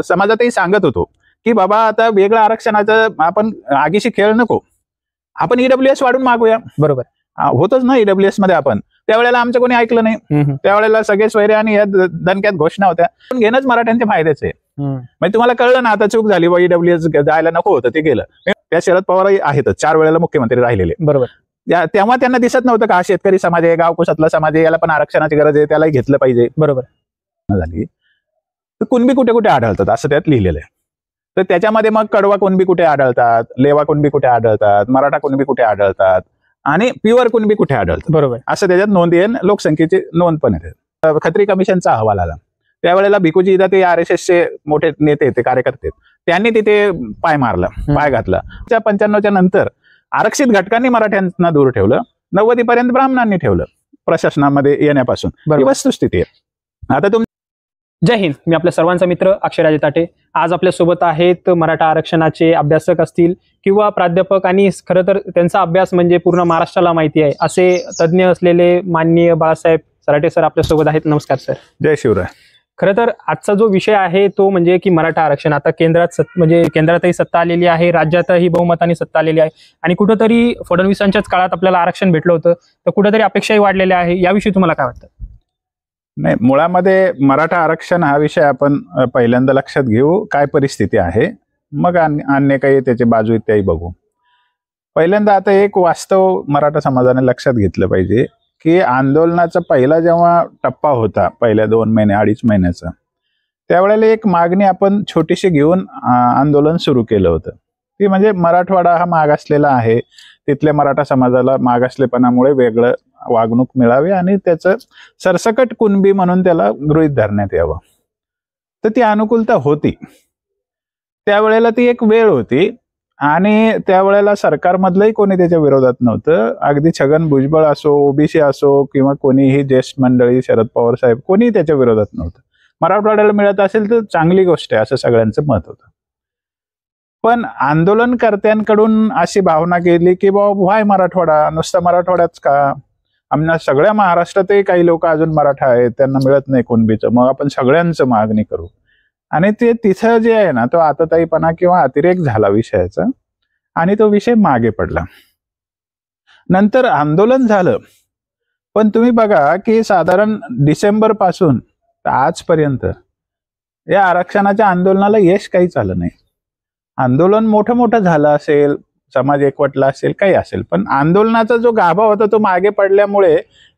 समाजातही सांगत होतो की बाबा आता वेगळं आरक्षणाचं आपण आगीशी खेळ नको, आपण ईडब्ल्यूएस वाढून मागूया. बरोबर होतच ना ईडब्ल्यूएस मध्ये आपण. त्यावेळेला आमचं कोणी ऐकलं नाही. त्यावेळेला सगळे स्वैरे आणि या दणक्यात घोषणा होत्या. पण घेणंच मराठ्यांचे फायद्याचे. म्हणजे तुम्हाला कळलं ना आता चूक झाली, ईडब्ल्यूएस जायला नको होतं, ते गेलं. त्या शरद पवार आहेतच 4 वेळेला मुख्यमंत्री राहिलेले. बरोबर. तेव्हा त्यांना दिसत नव्हतं का शेतकरी समाज आहे, गाव कुशातला समाज आहे, याला पण आरक्षणाची गरज आहे, त्यालाही घेतलं पाहिजे. बरोबर झाली तर कुणबी कुठे कुठे आढळतात असं त्यात लिहिलेलं आहे. तर त्याच्यामध्ये मग कडवा कुणबी कुठे आढळतात, लेवा कुणबी कुठे आढळतात, मराठा कुणबी कुठे आढळतात आणि प्युअर कुणबी कुठे आढळतात. बरोबर. असं त्याच्यात नोंदी आहे. लोकसंख्येची नोंद पण आहे. खत्री कमिशनचा अहवाल आला त्यावेळेला भिकूजी इदा ते RSSचे मोठे नेते ते कार्यकर्ते, त्यांनी तिथे पाय मारला, पाय घातला. 95च्या नंतर आरक्षित घटकांनी मराठ्यांना दूर ठेवलं, 90 पर्यंत ब्राह्मणांनी ठेवलं प्रशासनामध्ये येण्यापासून. ही वस्तुस्थिती आहे. आता जय हिंद. मी आपल्या सर्वांचा मित्र अक्षयराजे ताटे. आज आपल्या सोबत आहेत मराठा आरक्षणाचे अभ्यासक असतील किंवा प्राध्यापक, आणि खरं तर त्यांचा अभ्यास म्हणजे पूर्ण महाराष्ट्राला माहिती आहे असे तज्ज्ञ असलेले माननीय बाळासाहेब सराटे सर आपल्या सोबत आहेत. नमस्कार सर. जय शिवराय. खरं तर आजचा जो विषय आहे तो म्हणजे की मराठा आरक्षण. आता म्हणजे केंद्रातही सत्ता आलेली आहे, राज्यातही बहुमताने सत्ता आलेली आहे, आणि कुठंतरी फडणवीसांच्याच काळात आपल्याला आरक्षण भेटलं होतं, तर कुठेतरी अपेक्षाही वाढलेल्या आहे. याविषयी तुम्हाला काय वाटतं? नाही, मुळामध्ये मराठा आरक्षण हा विषय आपण पहिल्यांदा लक्षात घेऊ, काय परिस्थिती आहे, मग अन्य काही त्याची बाजू इत्यादी बघू. पहिल्यांदा आता एक वास्तव मराठा समाजाने लक्षात घेतलं पाहिजे की आंदोलनाचा पहिला जेव्हा टप्पा होता, पहिल्या 2 महिने 2.5 महिन्याचा, त्यावेळेला एक मागणी आपण छोटीशी घेऊन आंदोलन सुरू केलं होतं. ती म्हणजे मराठवाडा हा मागासलेला आहे, तिथल्या मराठा समाजाला मागासलेपणामुळे वेगळं वागणूक मिळावी आणि त्याचं सरसकट कुणबी म्हणून त्याला गृहीत धरण्यात यावं. तर ती अनुकूलता होती. त्यावेळेला ती एक वेळ होती आणि त्यावेळेला सरकारमधलंही कोणी त्याच्या विरोधात नव्हतं. अगदी छगन भुजबळ असो, ओबीसी असो किंवा कोणीही ज्येष्ठ मंडळी, शरद पवार साहेब, कोणीही त्याच्या विरोधात नव्हतं. मराठवाड्याला मिळत असेल तर चांगली गोष्ट आहे असं सगळ्यांचं मत होतं. पण आंदोलनकर्त्यांकडून अशी भावना केली की बाबा व्हाय मराठवाडा, नुसता मराठवाड्याच का, आमच्या सगळ्या महाराष्ट्रातही काही लोक अजून मराठा आहेत, त्यांना मिळत नाही कुणबीचं, मग आपण सगळ्यांचं मागणी करू. आणि ते तिथं जे आहे ना, तो आतताईपणा किंवा अतिरेक झाला विषयाचा आणि तो विषय मागे पडला. नंतर आंदोलन झालं, पण तुम्ही बघा की साधारण डिसेंबर पासून आजपर्यंत या आरक्षणाच्या आंदोलनाला यश काहीच आलं नाही. आंदोलन मोठं झालं असेल, समाज एकवटला असेल, काही असेल, पण आंदोलनाचा जो गाभा होता तो मागे पडल्यामुळे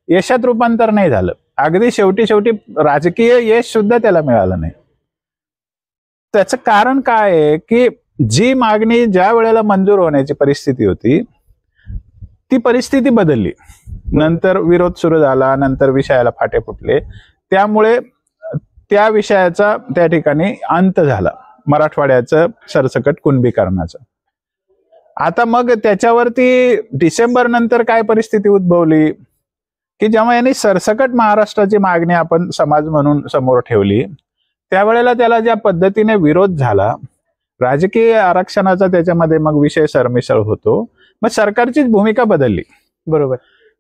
यशात रूपांतर नाही झालं. अगदी शेवटी राजकीय यश सुद्धा त्याला मिळालं नाही. त्याचं कारण काय आहे की जी मागणी ज्या वेळेला मंजूर होण्याची परिस्थिती होती ती परिस्थिती बदलली. नंतर विरोध सुरू झाला, नंतर विषयाला फाटे फुटले, त्यामुळे त्या विषयाचा त्या ठिकाणी अंत झाला, मराठवाड्याचं सरसकट कुणबीकरणाचं. आता मग त्याच्यावरती डिसेंबर नंतर काय परिस्थिती उद्भवली की जेव्हा यांनी सरसकट महाराष्ट्राची मागणी आपण समाज म्हणून समोर ठेवली, त्यावेळेला त्याला ज्या पद्धतीने विरोध झाला, राजकीय आरक्षणाचा त्याच्यामध्ये मग विषय सरमिसळ होतो, मग सरकारचीच भूमिका बदलली. बरोबर.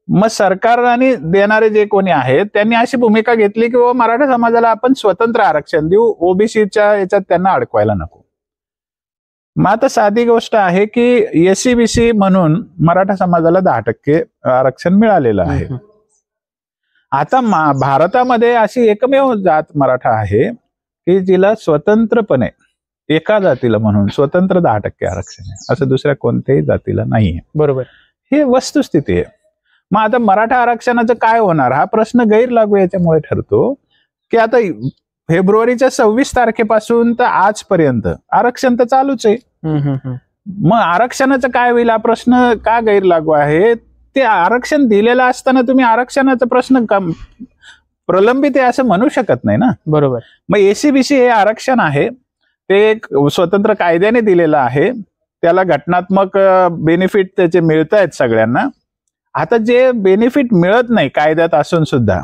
मग सरकारने देणारे जे कोणी आहेत त्यांनी अशी भूमिका घेतली की मराठा समाजाला आपण स्वतंत्र आरक्षण देऊ, ओबीसीच्या याच्यात त्यांना अडकवायला नको. मग आता साधी गोष्ट आहे की SC-BC म्हणून मराठा समाजाला 10% आरक्षण मिळालेलं आहे. आता भारतामध्ये अशी एकमेव जात मराठा आहे की जिला स्वतंत्रपणे एका जातीला म्हणून स्वतंत्र 10% आरक्षण आहे, असं दुसऱ्या कोणत्याही जातीला नाहीये. बरोबर. हे वस्तुस्थिती आहे. मग आता मराठा आरक्षणाचं काय होणार हा प्रश्न गैरलागू याच्यामुळे ठरतो की आता फेब्रुवारीच्या 26 तारखेपासून तर आजपर्यंत आरक्षण तर चालूच आहे. मग आरक्षणाचं काय होईल हा प्रश्न का गैरलागू आहे? ते आरक्षण दिलेलं असताना तुम्ही आरक्षणाचा प्रश्न प्रलंबित आहे असं म्हणू शकत नाही ना. बरोबर. मग SC-BC हे आरक्षण आहे, ते एक स्वतंत्र कायद्याने दिलेलं आहे, त्याला घटनात्मक बेनिफिट त्याचे मिळत आहेत सगळ्यांना. आता जे बेनिफिट मिळत नाही कायद्यात असून सुद्धा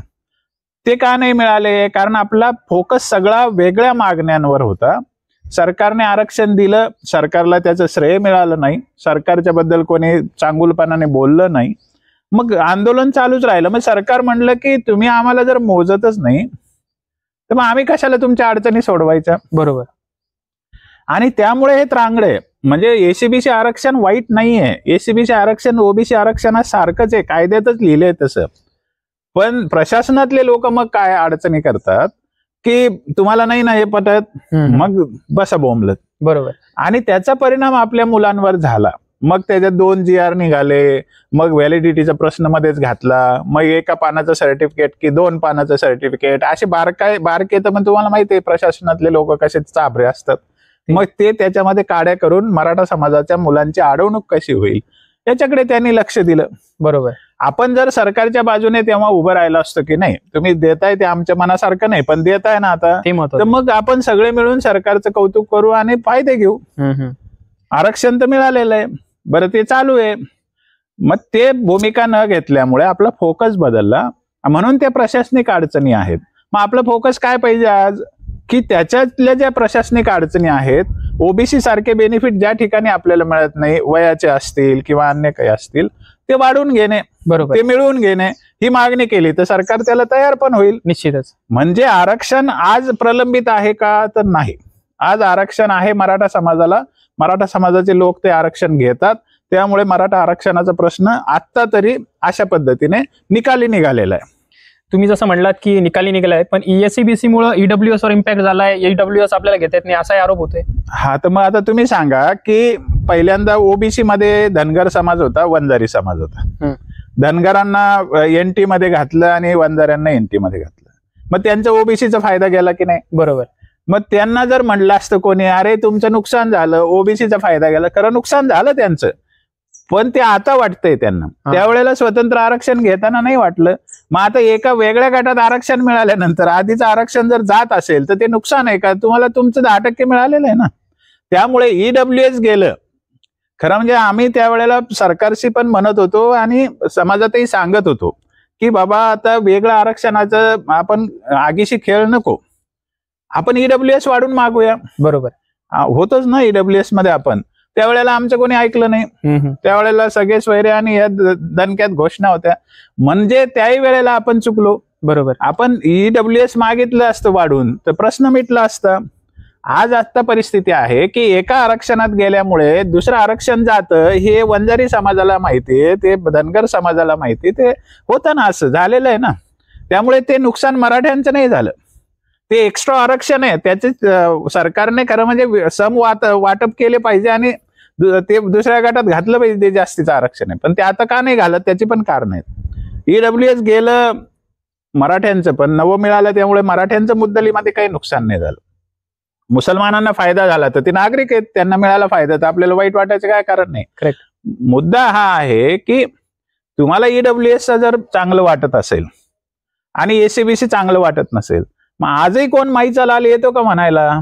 ते का नाही मिळाले? कारण आपला फोकस सगळा वेगळ्या मागण्यांवर होता. सरकारने आरक्षण दिलं, सरकारला त्याचं श्रेय मिळालं नाही, सरकारच्या बद्दल कोणी चांगुलपणाने बोललं नाही, मग आंदोलन चालूच राहिलं. मग सरकार म्हणलं की तुम्ही आम्हाला जर मोजतच नाही तर मग आम्ही कशाला तुमच्या अडचणी सोडवायच्या? बरोबर. आणि त्यामुळे हे त्रांगडे, म्हणजे एसीबीसी आरक्षण वाईट नाहीये, एसीबीसी आरक्षण ओबीसी आरक्षणासारखंच आहे, कायद्यातच लिहिलंय तसं. पण प्रशासनातले लोक मग काय अडचणी करतात की तुम्हाला नाही ना हे पटत, मग बसा बोंबलत. बरोबर. आणि त्याचा परिणाम आपल्या मुलांवर झाला. मग त्याच्यात 2 GR निघाले, मग व्हॅलिडिटीचा प्रश्न मध्येच घातला, मग एका पानाचं सर्टिफिकेट की 2 पानाचं सर्टिफिकेट, असे बारके तर मग तुम्हाला माहिती आहे प्रशासनातले लोक कसे चाभरे असतात. मग ते त्याच्यामध्ये काड्या करून मराठा समाजाच्या मुलांची अडवणूक कशी होईल याच्याकडे त्यांनी लक्ष दिलं. बरोबर. आपण जर सरकारच्या बाजूने तेव्हा उभं राहिलं असतं की नाही तुम्ही देताय ते आमच्या मनासारखं नाही पण देताय ना आता, तर मग आपण सगळे मिळून सरकारचं कौतुक करू आणि फायदे घेऊ. आरक्षण तर मिळालेलं आहे, बरं ते चालू आहे. मग ते भूमिका न घेतल्यामुळे आपला फोकस बदलला, म्हणून त्या प्रशासनिक अडचणी आहेत. मग आपला फोकस काय पाहिजे आज की त्याच्यातल्या ज्या प्रशासनिक अडचणी आहेत, ओबीसी सारखे बेनिफिट ज्या ठिकाणी आपल्याला मिळत नाही, वयाचे असतील किंवा अन्य काही असतील, ते वाढून घेणे, बरोबर, ते मिळवून घेणे, ही मागणी केली तर सरकार त्याला तयार पण होईल. निश्चितच. म्हणजे आरक्षण आज प्रलंबित आहे का? तर नाही. आज आरक्षण आहे मराठा समाजाला, मराठा समाजाचे लोक ते आरक्षण घेतात. त्यामुळे मराठा आरक्षणाचा प्रश्न आता तरी अशा पद्धतीने निकाली निघालेला आहे. तुम्ही जसं म्हणलात की निकाली निघालाय, पण ESCBC मुळे ईडब्ल्यूएस वर इम्पॅक्ट झालाय, ईडब्ल्यूएस आपल्याला घेता येत नाही असाही आरोप होतोय. हा, तर मग आता तुम्ही सांगा की पहिल्यांदा ओबीसी मध्ये धनगर समाज होता, वंजारी समाज होता. धनगरांना एनटी मध्ये घातलं आणि वंजाऱ्यांना एनटी मध्ये घातलं. मग त्यांचा ओबीसीचा फायदा गेला की नाही? बरोबर. मग त्यांना जर म्हणलं असतं कोणी अरे तुमचं नुकसान झालं, ओबीसीचा फायदा गेला, खरं नुकसान झालं त्यांचं, पण ते आता वाटतंय त्यांना. त्यावेळेला स्वतंत्र आरक्षण घेताना नाही वाटलं. मग आता एका वेगळ्या गटात आरक्षण मिळाल्यानंतर आधीचं आरक्षण जर जात असेल तर ते नुकसान आहे का? तुम्हाला तुमचं 10% मिळालेलं आहे ना. त्यामुळे ईडब्ल्यूएस गेलं. खरं म्हणजे आम्ही त्यावेळेला सरकारशी पण म्हणत होतो आणि समाजातही सांगत होतो की बाबा आता वेगळं आरक्षणाचं आपण आगीशी खेळ नको, आपण ईडब्ल्यूएस वाढून मागूया. बरोबर. होतच ना ईडब्ल्यूएस मध्ये आपण. त्यावेळेला आमचं कोणी ऐकलं नाही. त्यावेळेला सगळे स्वैरे आणि या दणक्यात घोषणा होत्या, म्हणजे त्याही वेळेला आपण चुकलो. बरोबर. आपण ईडब्ल्यूएस मागितलं असतं वाढून तर प्रश्न मिटला असता. आज आता परिस्थिती आहे की एका आरक्षणात गेल्यामुळे दुसरं आरक्षण जातं हे वंजारी समाजाला माहितीये, ते धनगर समाजाला माहिती, ते होतं ना, असं झालेलं आहे ना. त्यामुळे ते नुकसान मराठ्यांचं नाही झालं, ते एक्स्ट्रा आरक्षण आहे त्याचे सरकारने खरं म्हणजे सम वाटप केले पाहिजे आणि ते दुसऱ्या गटात घातलं पाहिजे ते जास्तीचं आरक्षण आहे. पण ते आता का नाही घालत त्याची पण कारण आहेत. ईडब्ल्यूएस गेलं मराठ्यांचं, पण नवं मिळालं त्यामुळे मराठ्यांचं मुद्दलीमध्ये काही नुकसान नाही झालं. मुसलमानांना फायदा झाला तर ते नागरिक आहेत, त्यांना मिळाला फायदा, तर आपल्याला वाईट वाटायचं काय कारण नाही. करेक्ट. मुद्दा हा आहे की तुम्हाला ईडब्ल्यूएस जर चांगलं वाटत असेल आणि एसीबीसी चांगलं वाटत नसेल, मग आजही कोण माईचा लाल येतो का म्हणायला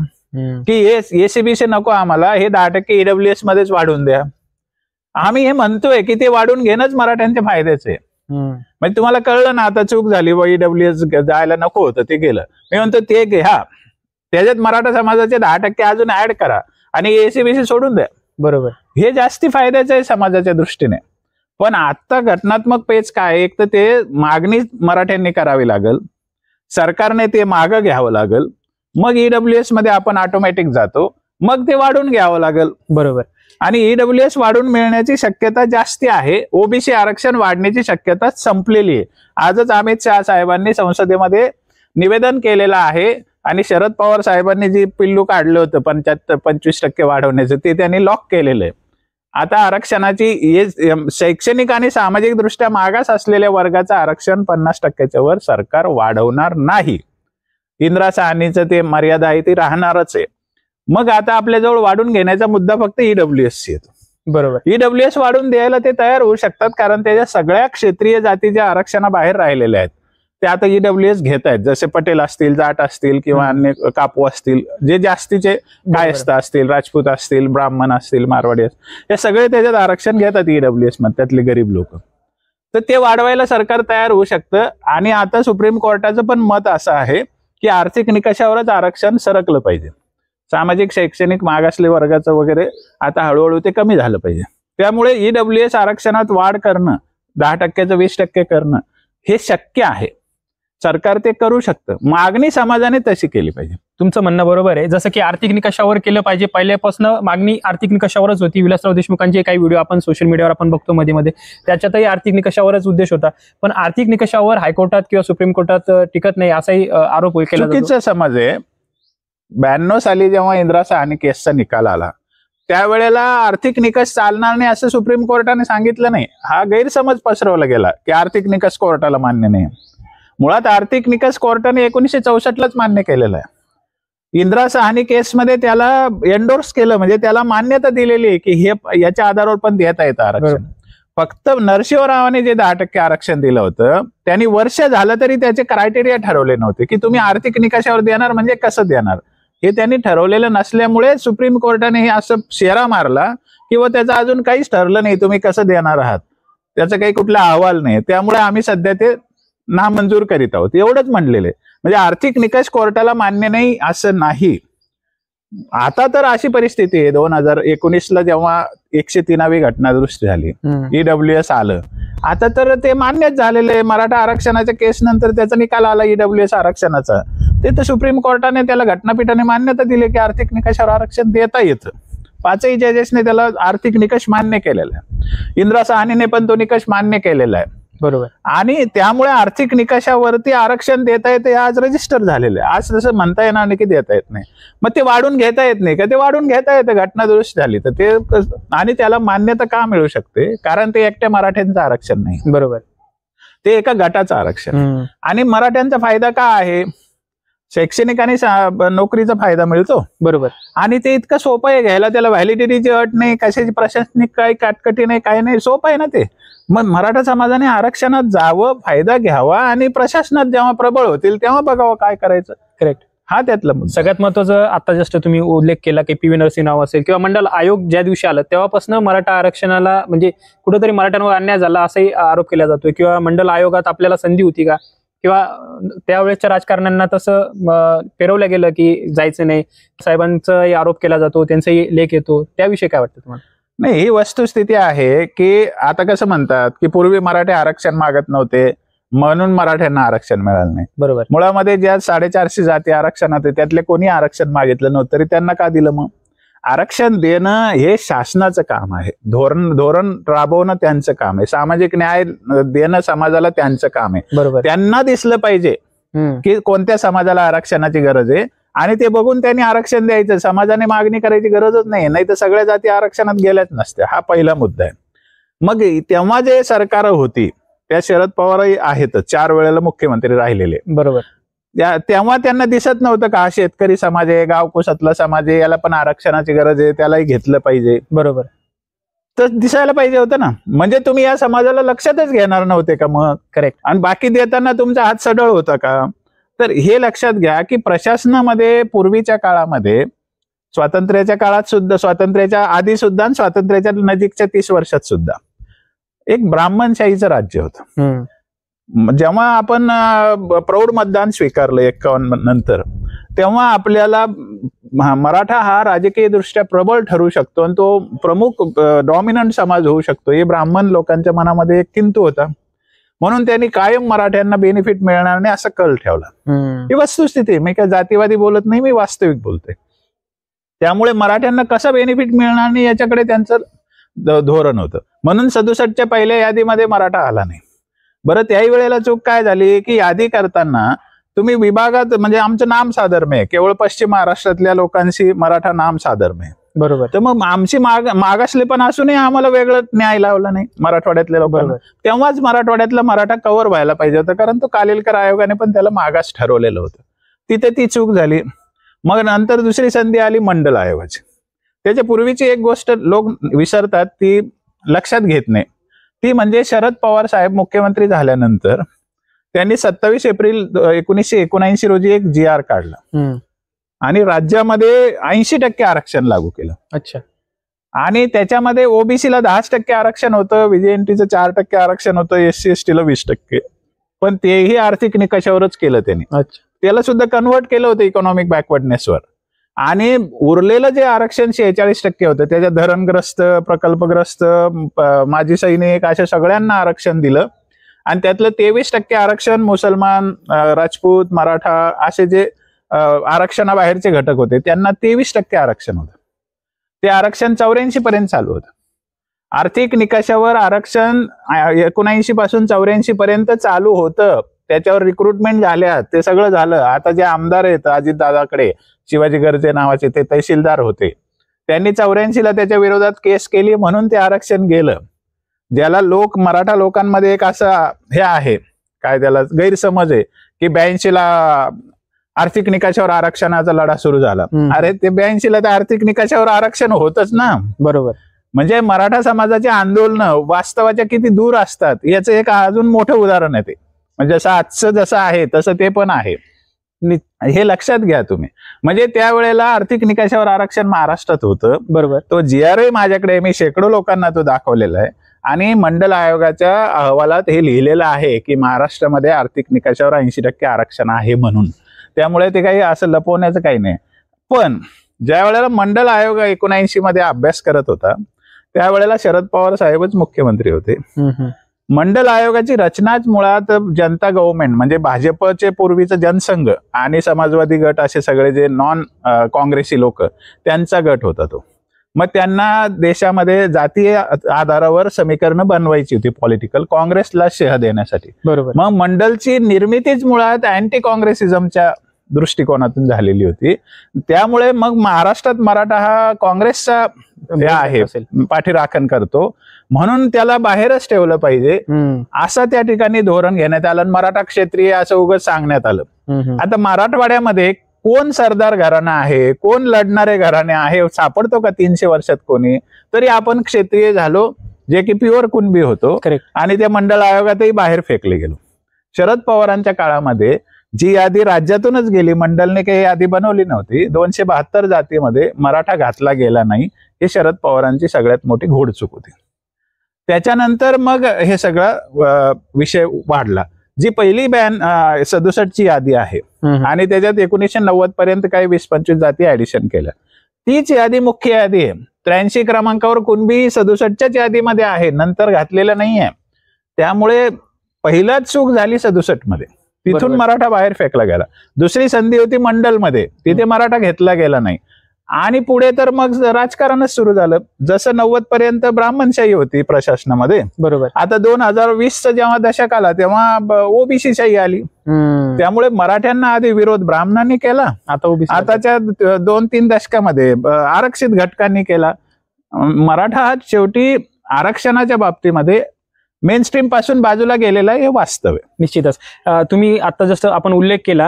की एसीबीसी नको आम्हाला, हे 10% ईडब्ल्यूएस मध्येच वाढवून द्या. आम्ही हे म्हणतोय की ते वाढून घेणंच मराठ्यांच्या फायद्याचे. म्हणजे तुम्हाला कळलं ना आता चूक झाली, ईडब्ल्यूएस जायला नको होतं ते गेलं. मी म्हणतो ते घ्या, त्याच्यात मराठा समाजाचे 10% अजून ऍड करा आणि एसीबीसी सोडून द्या. बरोबर. हे जास्ती फायद्याचं आहे समाजाच्या दृष्टीने. पण आता घटनात्मक पेच काय, एक तर ते मागणी मराठ्यांनी करावी लागेल, सरकारने ते मागं घ्यावं लागेल, मग ईडब्ल्यूएस मध्ये आपण ऑटोमॅटिक जातो, मग ते वाढून घ्यावं लागेल. बरोबर. आणि ईडब्ल्यूएस वाढून मिळण्याची शक्यता जास्ती आहे. ओबीसी आरक्षण वाढण्याची शक्यता संपलेली आहे. आजच अमित शहा साहेबांनी संसदेमध्ये निवेदन केलेलं आहे आणि शरद पवार साहेबांनी जी पिल्लू काढलं होतं 25% वाढवण्याचं, ते त्यांनी लॉक केलेलं आहे. आता आरक्षणाची शैक्षणिक आणि सामाजिक दृष्ट्या मागास असलेल्या वर्गाचं आरक्षण 50%च्या वर सरकार वाढवणार नाही. इंदिरा साहनीचं ते मर्यादा आहे ती राहणारच आहे. मग आता आपल्याजवळ वाढून घेण्याचा मुद्दा फक्त ईडब्ल्यूएस येतो. बरोबर. ईडब्ल्यूएस वाढून द्यायला ते तयार होऊ शकतात, कारण त्याच्या सगळ्या क्षेत्रीय जातीच्या आरक्षणाबाहेर राहिलेल्या आहेत. ते आता ईडब्ल्यूएस घेत आहेत, जसे पटेल असतील, जाट असतील किंवा अन्य कापू असतील, जे जास्तीचे कायस्थ असतील, राजपूत असतील, ब्राह्मण असतील, मारवाडी असतील, हे सगळे त्याच्यात आरक्षण घेतात ईडब्ल्यूएस मध्ये, त्यातले गरीब लोक. तर ते वाढवायला सरकार तयार होऊ शकतं. आणि आता सुप्रीम कोर्टाचं पण मत असं आहे की आर्थिक निकषावरच आरक्षण सरकलं पाहिजे. सामाजिक शैक्षणिक मागासले वर्गाचं वगैरे आता हळूहळू ते कमी झालं पाहिजे. त्यामुळे ईडब्ल्यूएस आरक्षणात वाढ करणं, 10%चं 20% करणं हे शक्य आहे. सरकार ते करू शकतं. मागणी समाजाने तशी केली पाहिजे. तुमचं म्हणणं बरोबर आहे. जसं की आर्थिक निकषावर केलं पाहिजे, पहिल्यापासून मागणी आर्थिक निकषावरच होती. विलासराव देशमुखांचे काही व्हिडिओ आपण सोशल मीडियावर आपण बघतो मध्ये मध्ये, त्याच्यातही आर्थिक निकषावरच उद्देश होता. पण आर्थिक निकषावर हायकोर्टात किंवा सुप्रीम कोर्टात टिकत नाही असाही आरोप केला जातो. चुकीचा समज आहे. 92 साली जेव्हा इंदिरा साहनी केसचा निकाल आला त्यावेळेला आर्थिक निकष चालणार नाही असं सुप्रीम कोर्टाने सांगितलं नाही. हा गैरसमज पसरवला गेला की आर्थिक निकष कोर्टाला मान्य नाही. मुळात आर्थिक निकष कोर्टाने 1964लाच मान्य केलेला आहे. इंदिरा साहनी केसमध्ये त्याला एंडोर्स केलं, म्हणजे त्याला मान्यता दिलेली आहे की हे याच्या आधारावर पण देता येतं आरक्षण. फक्त नरसिंहरावांनी जे 10% आरक्षण दिलं होतं त्यांनी वर्ष झालं तरी त्याचे क्रायटेरिया ठरवले नव्हते की तुम्ही आर्थिक निकषावर देणार म्हणजे कसं देणार हे त्यांनी ठरवलेलं नसल्यामुळे सुप्रीम कोर्टाने हे असं शेरा मारला किंवा त्याचं अजून काहीच ठरलं नाही तुम्ही कसं देणार आहात, त्याचा काही कुठला अहवाल नाही, त्यामुळे आम्ही सध्या ते नामंजूर करीत आहोत एवढंच म्हणलेले. म्हणजे आर्थिक निकष कोर्टाला मान्य नाही असं नाही. आता तर अशी परिस्थिती आहे 2019ला जेव्हा 103वी घटना दुरुस्ती झाली, EWS आलं, आता तर ते मान्यच झालेलं आहे. मराठा आरक्षणाच्या केस नंतर त्याचा निकाल आला EWS आरक्षणाचा, ते तर सुप्रीम कोर्टाने त्याला घटनापीठाने मान्यता दिली की आर्थिक निकषावर आरक्षण देता येतं. 5ही जजेसने त्याला आर्थिक निकष मान्य केलेला आहे. इंदिरा साहनीने पण तो निकष मान्य केलेला आहे. बरोबर. आणि त्यामुळे आर्थिक निकषावरती आरक्षण देता येते आज रजिस्टर झालेलं आहे. आज तसं म्हणता येणार नाही की देता येत नाही. मग ते वाढून घेता येत नाही का? ते वाढून घेता येतं, घटना दुरुस्त झाली तर ते. आणि त्याला मान्यता का मिळू शकते? कारण ते एकट्या मराठ्यांचं आरक्षण नाही. बरोबर. ते एका गटाचं आरक्षण. आणि मराठ्यांचा फायदा का आहे? शैक्षणिक आणि नोकरीचा फायदा मिळतो. बरोबर. आणि ते इतकं सोपं आहे घ्यायला, त्याला व्हॅलिडिटीची अट नाही, कशाची प्रशासनिक काही काटकटी नाही, काही नाही, सोपं आहे ना ते. मग मराठा समाजाने आरक्षणात जावं, फायदा घ्यावा आणि प्रशासनात जेव्हा प्रबळ होतील तेव्हा बघावं काय करायचं. करेक्ट. हा त्यातला मुद्दा. सगळ्यात महत्वाचं आता जस्ट तुम्ही उल्लेख केला की PV नरसिंहराव असेल किंवा मंडल आयोग ज्या दिवशी आलं तेव्हापासून मराठा आरक्षणाला म्हणजे कुठेतरी मराठ्यांवर अन्याय झाला असाही आरोप केला जातोय. किंवा मंडल आयोगात आपल्याला संधी होती का? किंवा त्यावेळेसच्या राजकारण्यांना तसं पेरवलं गेलं की जायचं नाही, साहेबांचाही आरोप केला जातो, त्यांचाही लेख येतो, त्याविषयी काय वाटतं तुम्हाला? नाही, ही वस्तुस्थिती आहे की आता कसं म्हणतात की पूर्वी मराठे आरक्षण मागत नव्हते म्हणून मराठ्यांना आरक्षण मिळालं नाही. बरोबर. मुळामध्ये ज्या 450 जाती आरक्षणात आहे त्यातले कोणी आरक्षण मागितलं नव्हतं तरी त्यांना का दिलं? मग आरक्षण देणं हे शासनाचं काम आहे, धोरण राबवणं त्यांचं काम आहे, सामाजिक न्याय देणं समाजाला त्यांचं काम आहे. बरोबर. त्यांना दिसलं पाहिजे की कोणत्या समाजाला आरक्षणाची गरज आहे आणि ते बघून त्यांनी आरक्षण द्यायचं. समाजाने मागणी करायची गरजच नाही तर सगळ्या जाती आरक्षणात गेल्याच नसत्या. हा पहिला मुद्दा आहे. मग तेव्हा जे सरकार होती त्या शरद पवारही आहेतच, 4 वेळेला मुख्यमंत्री राहिलेले. बरोबर. तेव्हा त्यांना दिसत नव्हतं का शेतकरी समाज आहे, गावकुसातला समाज आहे, याला पण आरक्षणाची गरज आहे, त्यालाही घेतलं पाहिजे. बरोबर. तर दिसायला पाहिजे होतं ना. म्हणजे तुम्ही या समाजाला लक्षातच घेणार नव्हते का मग? करेक्ट. आणि बाकी देताना तुमचा हात सढळ होता का? तर हे लक्षात घ्या की प्रशासनामध्ये पूर्वीच्या काळामध्ये, स्वातंत्र्याच्या काळात सुद्धा, स्वातंत्र्याच्या आधी सुद्धा आणि स्वातंत्र्याच्या नजीकच्या 30 वर्षात सुद्धा एक ब्राह्मणशाहीचं राज्य होतं. जेव्हा आपण प्रौढ मतदान स्वीकारलं 51 नंतर, तेव्हा आपल्याला मराठा हा राजकीय दृष्ट्या प्रबळ ठरू शकतो आणि तो प्रमुख डॉमिनंट समाज होऊ शकतो हे ब्राह्मण लोकांच्या मनामध्ये एक किंतु होता. म्हणून त्यांनी कायम मराठ्यांना बेनिफिट मिळणार नाही असा कल ठेवला. ही वस्तुस्थिती. मी काय जातीवादी बोलत नाही, मी वास्तविक बोलते. त्यामुळे मराठ्यांना कसं बेनिफिट मिळणार नाही याच्याकडे त्यांचं धोरण होतं. म्हणून 67च्या पहिल्या यादीमध्ये मराठा आला नाही. बरं, त्याही वेळेला चूक काय झाली की यादी करताना तुम्ही विभागात, म्हणजे आमचं नाम साधर्म्य, केवळ पश्चिम महाराष्ट्रातल्या लोकांशी मराठा नाम साधर्म्य. बरोबर. तर मग आमची मागासले पण असूनही आम्हाला वेगळं न्याय लावला नाही मराठवाड्यातल्या लोकांना. तेव्हाच मराठवाड्यातला मराठा कव्हर व्हायला पाहिजे होता, कारण तो कालेलकर आयोगाने पण त्याला मागास ठरवलेलं होतं. तिथे ती चूक झाली. मग नंतर दुसरी संधी आली मंडल आयोगाची. त्याच्या पूर्वीची एक गोष्ट लोक विसरतात, ती लक्षात घेत नाही. ती म्हणजे शरद पवार साहेब मुख्यमंत्री झाल्यानंतर त्यांनी 27 एप्रिल 1979 रोजी एक GR काढला आणि राज्यामध्ये 80% आरक्षण लागू केलं. अच्छा. आणि त्याच्यामध्ये ओबीसीला 10% आरक्षण होतं, VJNTचं 4% आरक्षण होतं, SC STला 20%. पण तेही आर्थिक निकषावरच केलं त्यांनी. अच्छा. त्याला सुद्धा कन्वर्ट केलं होतं इकॉनॉमिक बॅकवर्डनेसवर. आणि उरलेलं जे आरक्षण 46% होतं त्याच्यात धरणग्रस्त, प्रकल्पग्रस्त, माजी सैनिक अशा सगळ्यांना आरक्षण दिलं. आणि त्यातलं 23% आरक्षण मुसलमान, राजपूत, मराठा असे जे आरक्षणाबाहेरचे घटक होते त्यांना 23% आरक्षण होतं. ते आरक्षण 84 पर्यंत चालू होतं. आर्थिक निकषावर आरक्षण 79 पासून 84 पर्यंत चालू होतं. त्याच्यावर रिक्रुटमेंट झाल्या, ते सगळं झालं. आता जे आमदार आहेत अजितदादाकडे, शिवाजी गर्जे नावाचे, ते तहसीलदार होते, त्यांनी 84ला त्याच्या विरोधात केस केली म्हणून ते आरक्षण गेलं. ज्याला मराठा लोकांमध्ये एक असा हे आहे, काय त्याला गैरसमज आहे की 82ला आर्थिक निकषावर आरक्षणाचा लढा सुरू झाला. अरे ते 82ला तर आर्थिक निकषावर आरक्षण होतच ना. बरोबर. म्हणजे मराठा समाजाचे आंदोलन वास्तवाच्या किती दूर असतात याचं एक अजून मोठं उदाहरण आहे ते. म्हणजे आजचं जसं आहे तसं ते पण आहे, हे लक्षात घ्या तुम्ही. म्हणजे त्यावेळेला आर्थिक निकषावर आरक्षण महाराष्ट्रात होतं. बरोबर. तो GRA माझ्याकडे, मी शेकडो लोकांना तो दाखवलेला आहे आणि मंडल आयोगाच्या अहवालात हे लिहिलेलं आहे की महाराष्ट्रामध्ये आर्थिक निकषावर 80% आरक्षण आहे म्हणून. त्यामुळे ते काही असं लपवण्याचं काही नाही. पण ज्या वेळेला मंडल आयोग 79 मध्ये अभ्यास करत होता त्यावेळेला शरद पवार साहेबच मुख्यमंत्री होते. मंडल आयोगाची रचनाच मुळात जनता गव्हर्नमेंट म्हणजे भाजपचे पूर्वीचं जनसंघ आणि समाजवादी गट असे सगळे जे नॉन काँग्रेसी लोक त्यांचा गट होता तो. मग त्यांना देशामध्ये जातीय आधारावर समीकरणं बनवायची होती पॉलिटिकल, काँग्रेसला शेह देण्यासाठी. बरोबर. मग मंडलची निर्मितीच मुळात अँटी काँग्रेसिझमच्या दृष्टिकोनातून झालेली होती. त्यामुळे मग महाराष्ट्रात मराठा हा काँग्रेसचा आहे, पाठीराखण करतो म्हणून त्याला बाहेरच ठेवलं पाहिजे असं त्या ठिकाणी धोरण घेण्यात आलं. मराठा क्षेत्रीय असं उगाच सांगण्यात आलं. आता मराठवाड्यामध्ये कोण सरदार घराणा आहे, कोण लढणारे घराणे आहे सापडतो का 300 वर्षात कोणी? तरी आपण क्षेत्रीय झालो, जे की प्युअर कुणबी होतो आणि त्या मंडळ आयोगातही बाहेर फेकले गेलो. शरद पवारांच्या काळामध्ये जी यादी राज्यातूनच गेली, मंडलने काही यादी बनवली नव्हती. 272 जातीमध्ये मराठा घातला गेला नाही, हे शरद पवारांची सगळ्यात मोठी घोडचूक होती. त्याच्यानंतर मग हे सगळा विषय वाढला. जी पहिली 67ची यादी आहे आणि त्याच्यात 1990 पर्यंत काही 20-25 जाती ऍडिशन केल्या, तीच यादी मुख्य यादी आहे. 83 क्रमांकावर कुणबी 67च्याच यादीमध्ये आहे, नंतर घातलेलं नाहीये. त्यामुळे पहिलाच चूक झाली 67 मध्ये, तिथून मराठा बाहेर फेकला गेला. दुसरी संधी होती मंडलमध्ये, तिथे मराठा घेतला गेला नाही आणि पुढे तर मग राजकारणच सुरू झालं. जसं 90 पर्यंत ब्राह्मणशाही होती प्रशासनामध्ये, बरोबर. आता 2020चा जेव्हा दशक आला तेव्हा ओबीसी शाही आली. त्यामुळे मराठ्यांना आधी विरोध ब्राह्मणांनी केला, आताच्या 2-3 दशकामध्ये आरक्षित घटकांनी केला. मराठा हा शेवटी आरक्षणाच्या बाबतीमध्ये मेन स्ट्रीम पासून बाजूला गेलेला आहे, हे वास्तव आहे. निश्चितच. तुम्ही आता जसं आपण उल्लेख केला,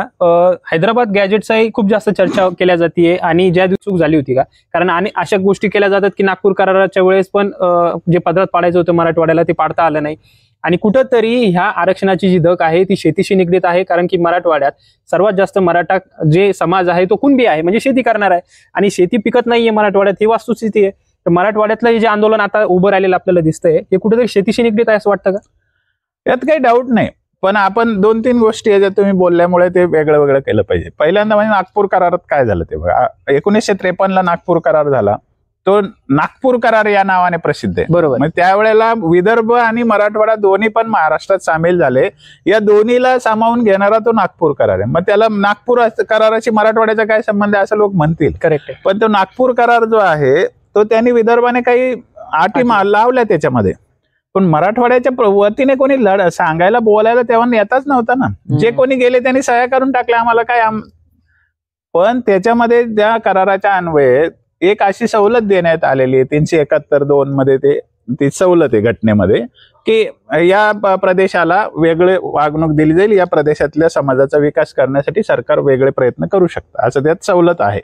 हैदराबाद गॅजेटचाही खूप जास्त चर्चा केल्या जाते आणि ज्या दिवशी चूक झाली होती का, कारण आणि अशा गोष्टी केल्या जातात की नागपूर कराराच्या वेळेस पण जे पदरात पाडायचं होतं मराठवाड्याला ते पाडता आलं नाही. आणि कुठंतरी ह्या आरक्षणाची जी धक आहे ती शेतीशी निगडीत आहे, कारण की मराठवाड्यात सर्वात जास्त मराठा जे समाज आहे तो कुणबी आहे, म्हणजे शेती करणार आहे आणि शेती पिकत नाहीये मराठवाड्यात, ही वस्तुस्थिती आहे. तर मराठवाड्यातलं हे जे आंदोलन आता उभं राहिलेलं आपल्याला दिसतंय हे कुठेतरी शेतीशी निगडीत आहे असं वाटतं का? यात काही डाऊट नाही, पण आपण 2-3 गोष्टी ज्या तुम्ही बोलल्यामुळे ते वेगळं वेगळं केलं पाहिजे. पहिल्यांदा म्हणजे नागपूर करारात काय झालं ते बघा. 1953ला नागपूर करार झाला, तो नागपूर करार या नावाने प्रसिद्ध आहे, बरोबर. मग त्यावेळेला विदर्भ आणि मराठवाडा दोन्ही पण महाराष्ट्रात सामील झाले. या दोन्हीला सामावून घेणारा तो नागपूर करार आहे. मग त्याला नागपूर कराराशी मराठवाड्याचा काय संबंध आहे असं लोक म्हणतील, करेक्ट. पण तो नागपूर करार जो आहे तो त्यांनी विदर्भाने काही अटी लावल्या त्याच्यामध्ये, पण मराठवाड्याच्या वतीने कोणी सांगायला बोलायला तेव्हा येताच नव्हता ना. जे कोणी गेले त्यांनी सह्या करून टाकल्या, आम्हाला काय. पण त्याच्यामध्ये त्या कराराच्या अन्वये एक अशी सवलत देण्यात आलेली आहे 371(2) मध्ये ती सवलत आहे घटनेमध्ये, की या प्रदेशाला वेगळे वागणूक दिली जाईल, या प्रदेशातल्या समाजाचा विकास करण्यासाठी सरकार वेगळे प्रयत्न करू शकतं असं त्यात सवलत आहे.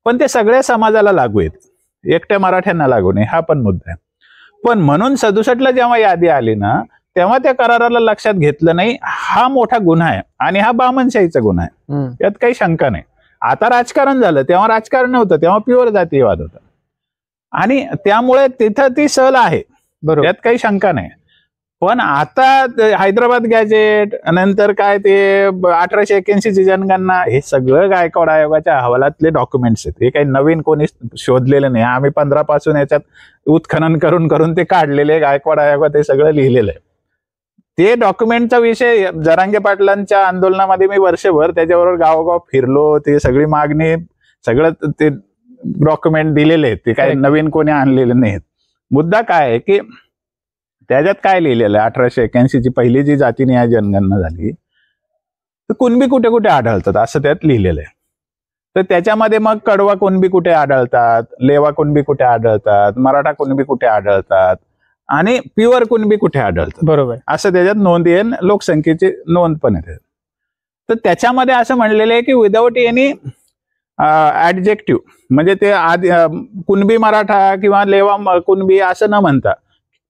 पण ते सगळ्या समाजाला लागू आहेत, एकट्या मराठ्यांना लागू नये, हा पण मुद्दा आहे. पण म्हणून 67ला जेव्हा यादी आली ना तेव्हा त्या कराराला लक्षात घेतलं नाही, हा मोठा गुन्हा आहे आणि हा बामणशाहीचा गुन्हा आहे, यात काही शंका नाही. आता राजकारण झालं, तेव्हा राजकारण नव्हतं, तेव्हा प्युअर जातीयवाद होता आणि त्यामुळे तिथं ती सल आहे, बरोबर, यात काही शंका नाही. पण आता हैदराबाद गॅजेट नंतर काय ते 1881ची जनगणना, हे सगळं गायकवाड आयोगाच्या अहवालातले डॉक्युमेंट्स आहेत. हे काही नवीन कोणी शोधलेलं नाही, आम्ही 15 पासून याच्यात उत्खनन करून करून ते काढलेले गायकवाड आयोगात हे सगळं लिहिलेलं आहे. ते डॉक्युमेंटचा विषय जरांगे पाटलांच्या आंदोलनामध्ये मी वर्षभर त्याच्याबरोबर गावोगाव फिरलो. ते सगळी मागणी सगळं ते डॉक्युमेंट दिलेले आहेत, ते काही नवीन कोणी आणलेले नाहीत. मुद्दा काय आहे की त्याच्यात काय लिहिलेलं आहे, 1881 ची पहिली जी जातीनिहाय जनगणना झाली तर कुणबी कुठे कुठे आढळतात असं त्यात लिहिलेलं आहे. तर त्याच्यामध्ये मग कडवा कुणबी कुठे आढळतात, लेवा कुणबी कुठे आढळतात, मराठा कुणबी कुठे आढळतात आणि प्युअर कुणबी कुठे आढळतात, बरोबर, असं त्याच्यात नोंद येईल. लोकसंख्येची नोंद पण येते. तर त्याच्यामध्ये असं म्हणलेलं आहे की विदाऊट एनी ऍडजेक्टिव्ह, म्हणजे ते कुणबी मराठा किंवा लेवा कुणबी असं न म्हणता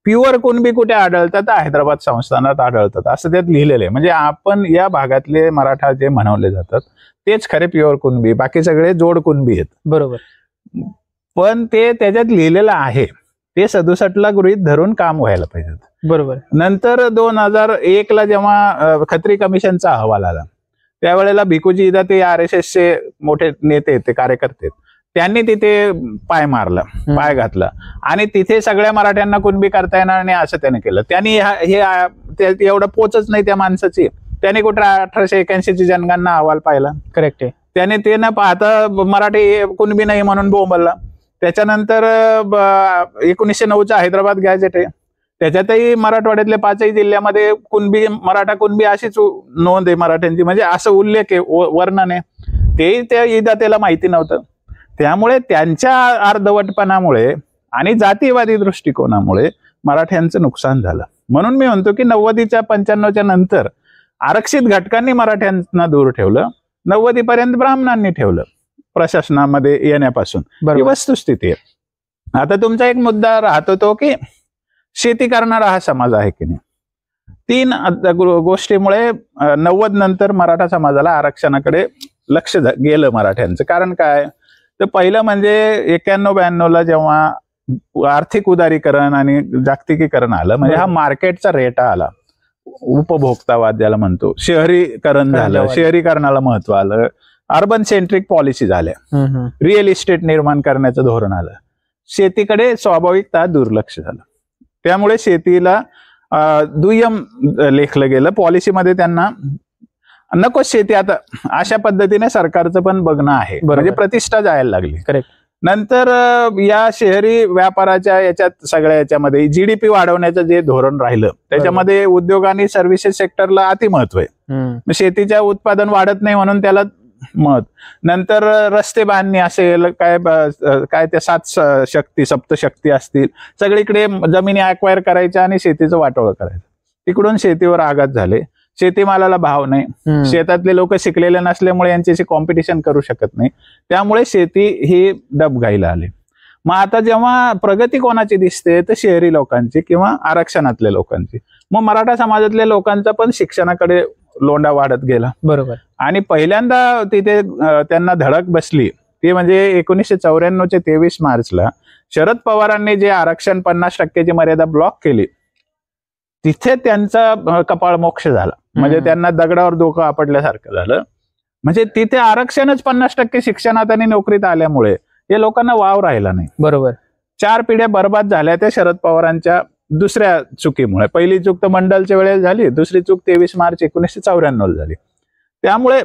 प्युअर कुणबी कुठे आढळतात, हैदराबाद संस्थानात आढळतात असं त्यात लिहिलेलं आहे. म्हणजे आपण या भागातले मराठा जे म्हणवले जातात तेच खरे प्युअर कुणबी, बाकी सगळे जोड कुणबी आहेत. बरोबर. पण ते त्याच्यात लिहिलेलं आहे ते 67 ला गृहीत धरून काम व्हायला पाहिजे. बरोबर. नंतर 2001 ला जेव्हा खत्री कमिशनचा अहवाल आला त्यावेळेला भिकूजी इदा ते RSS चे मोठे नेते, ते कार्यकर्ते, त्यांनी तिथे पाय मारला, पाय घातला आणि तिथे सगळ्या मराठ्यांना कुणबी करता येणार नाही असं त्याने केलं. त्यांनी हे एवढं पोचच नाही त्या माणसाची. त्याने कुठे 1881 ची जनगणना अहवाल पाहिला? करेक्ट आहे. त्याने ते न पाहता मराठी कुणबी नाही म्हणून बोंबलला. त्याच्यानंतर 1909चा हैदराबाद गॅझेट आहे, त्याच्यातही मराठवाड्यातल्या 5ही जिल्ह्यामध्ये कुणबी, मराठा कुणबी अशीच नोंद आहे मराठ्यांची, म्हणजे असं उल्लेख आहे वर्णने. तेही त्या इदा त्याला माहिती नव्हतं. त्यामुळे त्यांच्या अर्धवटपणामुळे आणि जातीवादी दृष्टिकोनामुळे मराठ्यांचं नुकसान झालं. म्हणून मी म्हणतो की 90च्या 95च्या नंतर आरक्षित घटकांनी मराठ्यांना दूर ठेवलं, 90 पर्यंत ब्राह्मणांनी ठेवलं प्रशासनामध्ये येण्यापासून. ही वस्तुस्थिती आहे. आता तुमचा एक मुद्दा राहतो तो की शेती करणारा हा समाज आहे की नाही. 3 गोष्टीमुळे 90 नंतर मराठा समाजाला आरक्षणाकडे लक्ष गेलं मराठ्यांचं. कारण काय, तर पहिलं म्हणजे 91-92 ला जेव्हा आर्थिक उदारीकरण आणि जागतिकीकरण आलं, म्हणजे हा मार्केटचा रेटा आला, उपभोक्तावाद ज्याला म्हणतो, शहरीकरण झालं, शहरीकरणाला महत्व आलं, अर्बन सेंट्रिक पॉलिसी झाल्या, रिअल इस्टेट निर्माण करण्याचं धोरण आलं, शेतीकडे स्वाभाविकतः दुर्लक्ष झालं. त्यामुळे शेतीला दुय्यम लेखलं गेलं पॉलिसीमध्ये. त्यांना नको शेती, आता अशा पद्धतीने सरकारचं पण बघणं आहे, म्हणजे प्रतिष्ठा जायला लागली. करेक्ट. नंतर या शहरी व्यापाराच्या याच्यात सगळ्या याच्यामध्ये GDP वाढवण्याचं जे धोरण राहिलं त्याच्यामध्ये उद्योग आणि सर्व्हिसेस सेक्टरला अति महत्व आहे. शेतीच्या उत्पादन वाढत नाही म्हणून त्याला मत. नंतर रस्ते बांधणी असेल, काय त्या 7 शक्ती सप्तशक्ती असतील, सगळीकडे जमिनी अक्वायर करायच्या आणि शेतीचं वाटोळं करायचं. तिकडून शेतीवर आघात झाले. शेतीमालाला भाव नाही, शेतातले लोक शिकलेले नसल्यामुळे यांच्याशी कॉम्पिटिशन करू शकत नाही, त्यामुळे शेती ही डबघाईला आली. मग आता जेव्हा प्रगती कोणाची दिसते तर शहरी लोकांची किंवा आरक्षणातल्या लोकांची. मग मराठा समाजातल्या लोकांचा पण शिक्षणाकडे लोंढा वाढत गेला. बरोबर. आणि पहिल्यांदा तिथे त्यांना धडक बसली ती म्हणजे 1994च्या 23 मार्चला शरद पवारांनी जे आरक्षण 50% मर्यादा ब्लॉक केली, तिथे त्यांचा कपाळ मोक्ष झाला. म्हणजे त्यांना दगडावर डोकं आपटल्यासारखं झालं. म्हणजे तिथे आरक्षणच 50% शिक्षणात आणि नोकरीत आल्यामुळे या लोकांना वाव राहिला नाही. बरोबर. 4 पिढ्या बर्बाद झाल्या त्या शरद पवारांच्या दुसऱ्या चुकीमुळे. पहिली चूक तर मंडलच्या वेळेस झाली, दुसरी चूक 23 मार्च 1994 झाली. त्यामुळे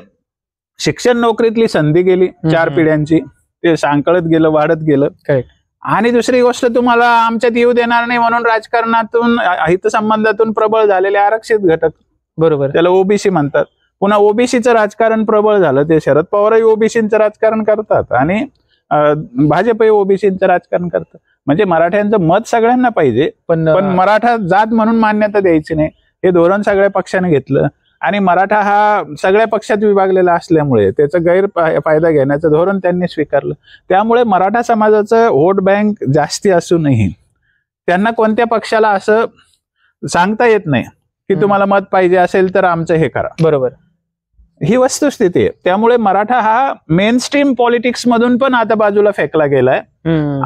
शिक्षण नोकरीतली संधी गेली 4 पिढ्यांची, ते सांकळत गेलं, वाढत गेलं. आणि दुसरी गोष्ट, तुम्हाला आमच्यात येऊ देणार नाही म्हणून राजकारणातून, हितसंबंधातून प्रबळ झालेले आरक्षित घटक, बरोबर, त्याला ओबीसी म्हणतात. पुन्हा ओबीसीचं राजकारण प्रबळ झालं. ते शरद पवारही ओबीसीचं राजकारण करतात आणि भाजपही ओबीसीचं राजकारण करतात. म्हणजे मराठ्यांचं मत सगळ्यांना पाहिजे, पण मराठा जात म्हणून मान्यता द्यायची नाही, हे धोरण सगळ्या पक्षाने घेतलं. आणि मराठा हा सगळ्या पक्षात विभागलेला असल्यामुळे त्याचा गैरफायदा घेण्याचं धोरण त्यांनी स्वीकारलं. त्यामुळे मराठा समाजाचं व्होट बँक जास्ती असूनही त्यांना कोणत्या पक्षाला असं सांगता येत नाही की तुम्हाला मत पाहिजे असेल तर आमचं हे करा. बरोबर. ही वस्तुस्थिती आहे. त्यामुळे मराठा हा मेन स्ट्रीम पॉलिटिक्स मधून पण आता बाजूला फेकला गेलाय,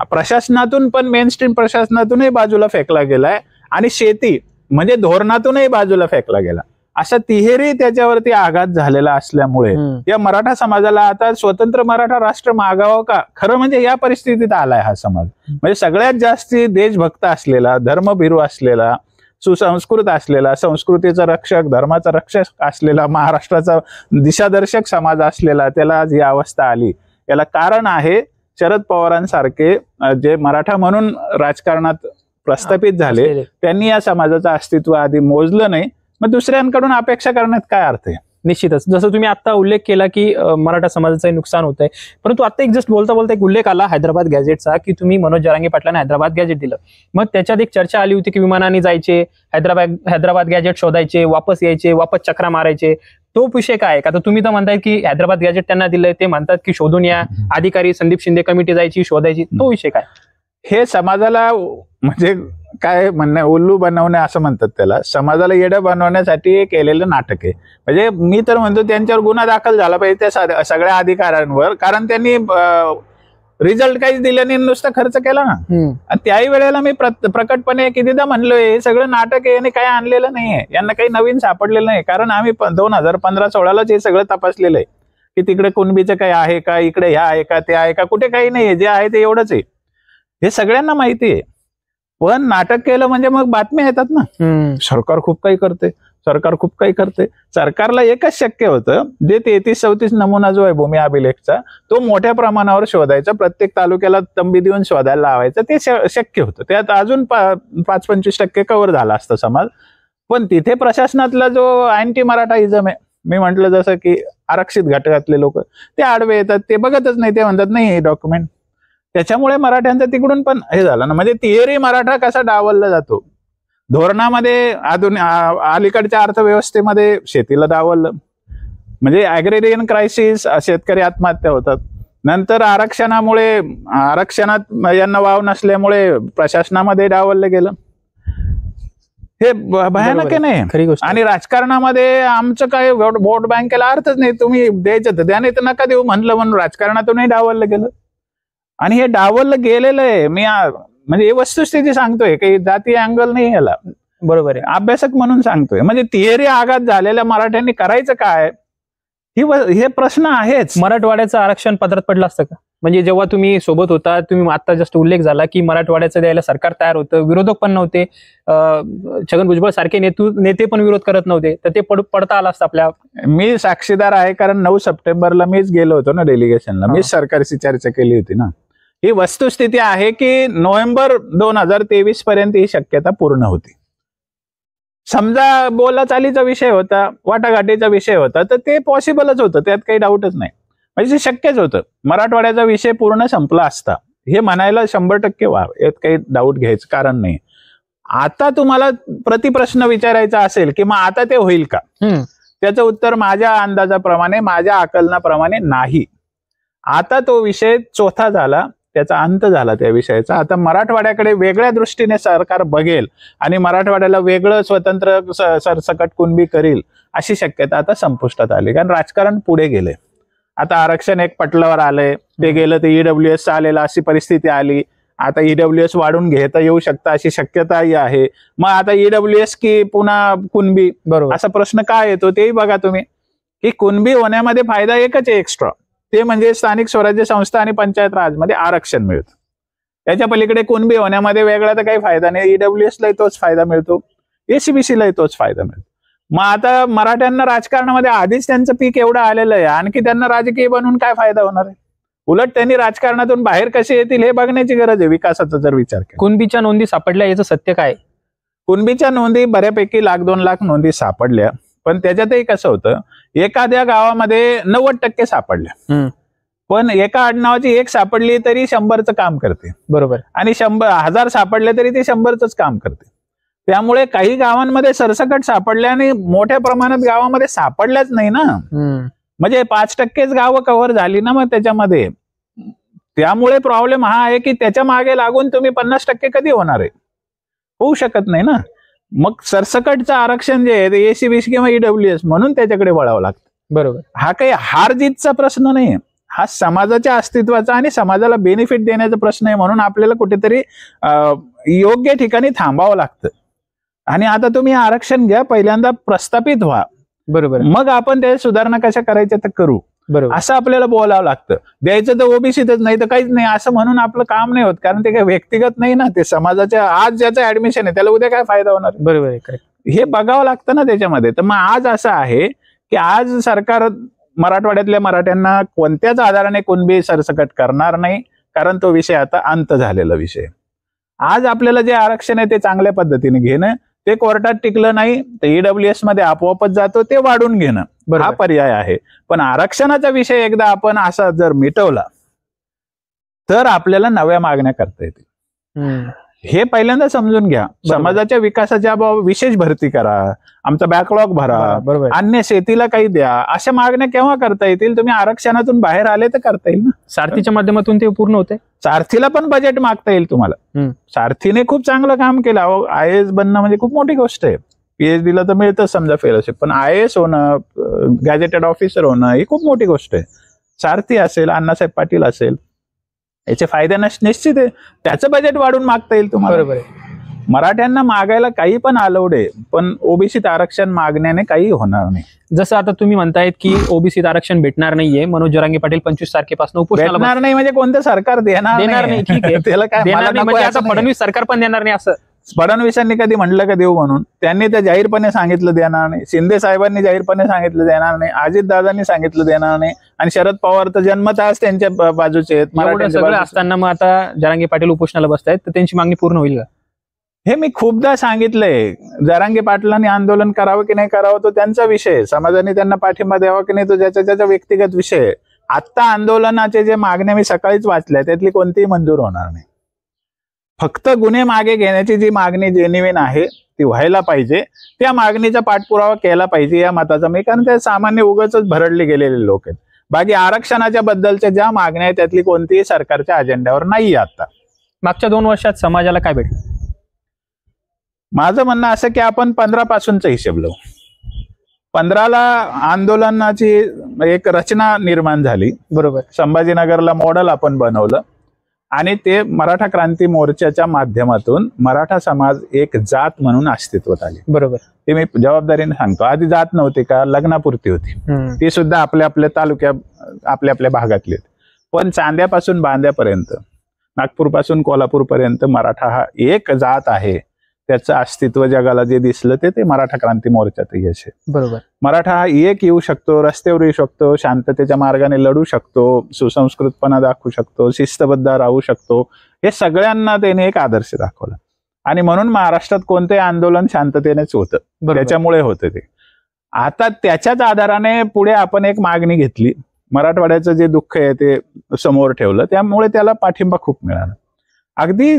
प्रशासनातून पण मेन स्ट्रीम प्रशासनातूनही बाजूला फेकला गेलाय, आणि शेती म्हणजे धोरणातूनही बाजूला फेकला गेला. अशा तिहेरी त्याच्यावरती आघात झालेला असल्यामुळे या मराठा समाजाला आता स्वतंत्र मराठा राष्ट्र मागावं का, खरं म्हणजे या परिस्थितीत आलाय हा समाज. म्हणजे सगळ्यात जास्ती देशभक्त असलेला, धर्मभीरू असलेला, सुसंस्कृत असलेला, संस्कृतीचा रक्षक, धर्माचा रक्षक असलेला, महाराष्ट्राचा दिशादर्शक समाज असलेला, त्याला आज ही अवस्था आली. याला कारण आहे शरद पवारांसारखे जे मराठा म्हणून राजकारणात प्रस्थापित झाले, त्यांनी या समाजाचं अस्तित्व आधी मोजलं नाही. मग दुसऱ्यांकडून अपेक्षा करण्यात काय अर्थ आहे? निश्चितच, जसं तुम्ही आता उल्लेख केला की मराठा समाजाचं नुकसान होत आहे, परंतु आता एक जस्ट बोलता बोलता एक उल्लेख आला हैदराबाद गॅजेटचा की तुम्ही मनोज जरांगे पाटलांना हैदराबाद गॅजेट दिलं. मग त्याच्यात एक चर्चा आली होती की विमानाने जायचे, हैदराबाद गॅजेट शोधायचे, वापस यायचे, वापस चक्रा मारायचे. तो विषय काय? का तर तुम्ही तर म्हणताय की हैदराबाद गॅजेट त्यांना दिलंय, ते म्हणतात की शोधून या, अधिकारी संदीप शिंदे कमिटी जायची, शोधायची. तो विषय काय? हे समाजाला म्हणजे काय म्हणणं, उल्लू बनवणे असं म्हणतात त्याला. समाजाला येडं बनवण्यासाठी केलेलं नाटक आहे. म्हणजे मी तर म्हणतो त्यांच्यावर गुन्हा दाखल झाला पाहिजे त्या सगळ्या अधिकाऱ्यांवर, कारण त्यांनी रिझल्ट काहीच दिल्याने नुसतं खर्च केला ना. आणि त्याही वेळेला मी प्रकटपणे कितीदा म्हणलोय हे सगळं नाटक आहे आणि काही आणलेलं नाहीये, यांना काही नवीन सापडलेलं नाही. कारण आम्ही 2015-16लाच हे सगळं तपासलेलं आहे की तिकडे कुणबीचं काही आहे का, इकडे ह्या आहे का, ते आहे का, कुठे काही नाहीये, जे आहे ते एवढंच आहे, हे सगळ्यांना माहिती आहे. पण नाटक केलं म्हणजे मग बातम्या येतात ना, सरकार खूप काही करते, सरकार खूप काही करते. सरकारला एकच शक्य होतं, जे 33-34 नमुना जो आहे भूमी अभिलेखचा, तो मोठ्या प्रमाणावर शोधायचा, प्रत्येक तालुक्याला तंबी देऊन शोधायला लावायचं, ते शक्य होतं. त्यात अजून 5-25% कव्हर झाला असतं समाज. पण तिथे प्रशासनातला जो अँटी मराठाइझम आहे, मी म्हटलं जसं की आरक्षित घटकातले लोक ते आडवे येतात, ते बघतच नाही, ते म्हणतात नाही हे डॉक्युमेंट. त्याच्यामुळे मराठ्यांचं तिकडून पण हे झालं ना. म्हणजे थिअरी मराठा कसा डावलला जातो, धोरणामध्ये अलीकडच्या अर्थव्यवस्थेमध्ये शेतीला डावललं, म्हणजे ॲग्रेरियन क्रायसिस, शेतकरी आत्महत्या होतात. नंतर आरक्षणात यांना वाव नसल्यामुळे प्रशासनामध्ये डावललं गेलं. हे भयानक आहे नाही खरी गोष्ट. आणि राजकारणामध्ये आमचं काय वोट बँकेला अर्थच नाही, तुम्ही द्यायचं तर द्या, नाही तर नका देऊ म्हणलं म्हणून राजकारणातूनही डावललं गेलं. आणि हे डावललं गेलेलं आहे. मी म्हणजे वस्तुस्थिती सांगतोय, काही जाती अँगल नाही याला, बरोबर आहे, अभ्यासक म्हणून सांगतोय. म्हणजे थिअरी आघात झालेल्या मराठ्यांनी करायचं काय, हे प्रश्न आहेच. मराठवाड्याचं आरक्षण पदरात पडलं असतं का? म्हणजे जेव्हा तुम्ही सोबत होता, तुम्ही आता जस्ट उल्लेख झाला की मराठवाड्याचं द्यायला सरकार तयार होतं, विरोधक पण नव्हते, छगन भुजबळ सारखे नेते पण विरोध करत नव्हते, तर ते पडता आलं असतं आपल्या. मी साक्षीदार आहे, कारण 9 सप्टेंबरला मीच गेलो होतो ना डेलिगेशनला, मीच सरकारशी चर्चा केली होती ना. ही वस्तुस्थिती आहे की नोव्हेंबर 2023 पर्यंत ही शक्यता पूर्ण होती. समजा बोलाचालीचा विषय होता, वाटाघाटीचा विषय होता, तर ते पॉसिबलच होतं, त्यात काही डाऊटच नाही. म्हणजे शक्यच होतं, मराठवाड्याचा विषय पूर्ण संपला असता, हे म्हणायला 100% व्हावं, यात काही डाऊट घ्यायचं कारण नाही. आता तुम्हाला प्रतिप्रश्न विचारायचा असेल की मग आता ते होईल का, त्याचं उत्तर माझ्या अंदाजाप्रमाणे, माझ्या आकलनाप्रमाणे नाही. आता तो विषय चौथा झाला, त्याचा अंत झाला त्या विषयाचा. आता मराठवाड्याकडे वेगळ्या दृष्टीने सरकार बघेल आणि मराठवाड्याला वेगळं स्वतंत्र सरसकट कुणबी करील अशी शक्यता आता संपुष्टात आली, कारण राजकारण पुढे गेले. आता आरक्षण एक पटलावर आलंय, ते गेलं, ते EWS आलेलं, अशी परिस्थिती आली. आता EWS वाढून घेता येऊ शकतं अशी शक्यताही आहे. मग आता EWS की पुन्हा कुणबी, बरोबर, असा प्रश्न काय येतो तेही बघा तुम्ही, की कुणबी होण्यामध्ये फायदा एकच आहे एक्स्ट्रा, ते म्हणजे स्थानिक स्वराज्य संस्था आणि पंचायत राजमध्ये आरक्षण मिळतं. त्याच्या पलीकडे कुणबी होण्यामध्ये वेगळा तर काही फायदा नाही. EWS लाही तोच फायदा मिळतो, ACBC लाही तोच फायदा मिळतो. मग आता मराठ्यांना राजकारणामध्ये आधीच त्यांचं पीक एवढं आलेलं आहे, आणखी त्यांना राजकीय बनवून काय फायदा होणार आहे? उलट त्यांनी राजकारणातून बाहेर कसे येतील हे बघण्याची गरज आहे, विकासाचा जर विचार केला. कुणबीच्या नोंदी सापडल्या, याचं सत्य काय? कुणबीच्या नोंदी बऱ्यापैकी 1,00,000-2 लाख नोंदी सापडल्या, पण त्याच्यातही कसं होतं, एखाद्या गावामध्ये 90% सापडल्या, पण एका आडनावाची एक सापडली तरी 100चं काम करते, बरोबर, आणि 1000 सापडले तरी ते 100च काम करते. त्यामुळे काही गावांमध्ये सरसकट सापडल्या आणि मोठ्या प्रमाणात गावामध्ये सापडल्याच नाही ना. म्हणजे 5%च गावं कव्हर झाली ना मग त्याच्यामध्ये. त्यामुळे प्रॉब्लेम हा आहे की त्याच्या मागे लागून तुम्ही 50% कधी होणार आहे, होऊ शकत नाही ना. मग सरसकटचं आरक्षण जे आहे ते ACBC किंवा EWS म्हणून त्याच्याकडे वळावं लागतं, बरोबर. हा काही हार जीतचा प्रश्न नाही, हा समाजाच्या अस्तित्वाचा आणि समाजाला बेनिफिट देण्याचा प्रश्न आहे. म्हणून आपल्याला कुठेतरी योग्य ठिकाणी थांबावं लागतं. आणि आता तुम्ही आरक्षण घ्या, पहिल्यांदा प्रस्थापित व्हा, बरोबर, मग आपण त्या सुधारणा कशा करायच्या तर करू. बरोबर. असं आपल्याला बोलावं लागतं. द्यायचं तर ओबीसीतच, नाही तर काहीच नाही असं म्हणून आपलं काम नाही होत, कारण ते काही व्यक्तिगत नाही ना, ते समाजाच्या आज ज्याचं ऍडमिशन आहे त्याला उद्या काय फायदा होणार. बरोबर आहे, correct. हे बघावं लागतं ना त्याच्यामध्ये. तर मग आज असं आहे की आज सरकार मराठवाड्यातल्या मराठ्यांना कोणत्याच आधाराने कुणबी सरसकट करणार नाही, कारण तो विषय आता अंत झालेला विषय. आज आपल्याला जे आरक्षण आहे ते चांगल्या पद्धतीने घेणं, ते कोर्टात टिकलं नाही तर ईडब्ल्यूएस मध्ये आपोआपच जातो, ते वाढून घेणं हा पर्याय आहे. पण आरक्षणाचा विषय एकदा आपण असा जर मिटवला तर आपल्याला नव्या मागण्या करता येतील. हे पहिल्यांदा समजून घ्या. समाजाच्या विकासाच्या विशेष भरती करा, आमचा बॅकलॉग भरा, अन्य शेतीला काही द्या, अशा मागण्या केव्हा करता येतील? तुम्ही आरक्षणातून बाहेर आले तर करता येईल ना. सारथीच्या माध्यमातून ते पूर्ण होते. सारथीला पण बजेट मागता येईल तुम्हाला. सारथीने खूप चांगलं काम केलं. IAS बनणं म्हणजे खूप मोठी गोष्ट आहे. PhD ला तर मिळतं समजा फेलोशिप, पण IAS होणं, गॅजेटेड ऑफिसर होणं ही खूप मोठी गोष्ट आहे. सारथी असेल, अण्णासाहेब पाटील असेल, याचे फायदे निश्चित आहे. त्याचं बजेट वाढून मागता येईल तुम्हाला. बरोबर आहे. मराठ्यांना मागायला काही पण अलाउड आहे, पण ओबीसीत आरक्षण मागण्याने काही होणार नाही. जसं आता तुम्ही म्हणतायत की ओबीसीत आरक्षण भेटणार नाहीये, मनोज जरांगे पाटील 25 तारखेपासून उपोषणाला भेटणार नाही म्हणजे कोणतं सरकार देणार नाही. ठीक आहे, त्याला काय म्हणजे आता फडणवीस सरकार पण देणार नाही असं? फडणवीसांनी कधी म्हटलं का देऊ म्हणून? त्यांनी तर जाहीरपणे सांगितलं देणार नाही. शिंदे साहेबांनी जाहीरपणे सांगितलं देणार नाही. अजितदादांनी सांगितलं देणार नाही. आणि शरद पवार तर जन्मताच त्यांच्या बाजूचे आहेत. सगळं असताना मग आता जरांगे पाटील उपोषणाला बसतायत, तर त्यांची मागणी पूर्ण होईल का? हे मी खूपदा सांगितलंय. जरांगे पाटलांनी आंदोलन करावं की नाही करावं तो त्यांचा विषय, समाजाने त्यांना पाठिंबा द्यावा की नाही तो ज्याचा व्यक्तिगत विषय. आता आंदोलनाचे जे मागण्या मी सकाळीच वाचल्या त्यातली कोणतीही मंजूर होणार नाही. फक्त गुन्हे मागे घेण्याची जी मागणी जेन्युइन आहे ती व्हायला पाहिजे, त्या मागणीचा पाठपुरावा केला पाहिजे या मताचा मी, कारण ते सामान्य उगाच भरडले गेलेले लोक आहेत. बाकी आरक्षणाच्या बद्दलच्या ज्या मागण्या आहेत त्यातली कोणतीही सरकारच्या अजेंड्यावर नाही. आता मागच्या 2 वर्षात समाजाला काय भेटलं? माझं म्हणणं असं की आपण 15 पासूनचा हिशेब लावू. 15ला आंदोलनाची एक रचना निर्माण झाली. बरोबर. संभाजीनगरला मॉडेल आपण बनवलं आणि ते मराठा क्रांती मोर्चाच्या माध्यमातून मराठा समाज एक जात म्हणून अस्तित्वात आली. बरोबर. ते मी जबाबदारीने सांगतो. आधी जात नव्हती का, लग्नापुरती होती. ती सुद्धा आपल्या आपल्या तालुक्यात आपल्या भागातली. पण चांद्यापासून बांद्यापर्यंत, नागपूरपासून कोल्हापूरपर्यंत मराठा हा एक जात आहे. त्याचं अस्तित्व जगाला जे दिसलं ते मराठा क्रांती मोर्चात यश आहे. बरोबर. मराठा हा एक येऊ शकतो, रस्त्यावर येऊ शकतो, शांततेच्या मार्गाने लढू शकतो, सुसंस्कृतपणा दाखवू शकतो, शिस्तबद्ध राहू शकतो. हे सगळ्यांना त्याने एक आदर्श दाखवला. आणि म्हणून महाराष्ट्रात कोणतेही आंदोलन शांततेनेच होतं, त्याच्यामुळे होतं ते. आता त्याच्याच आधाराने पुढे आपण एक मागणी घेतली, मराठवाड्याचं जे दुःख आहे ते समोर ठेवलं, त्यामुळे त्याला पाठिंबा खूप मिळाला. अगदी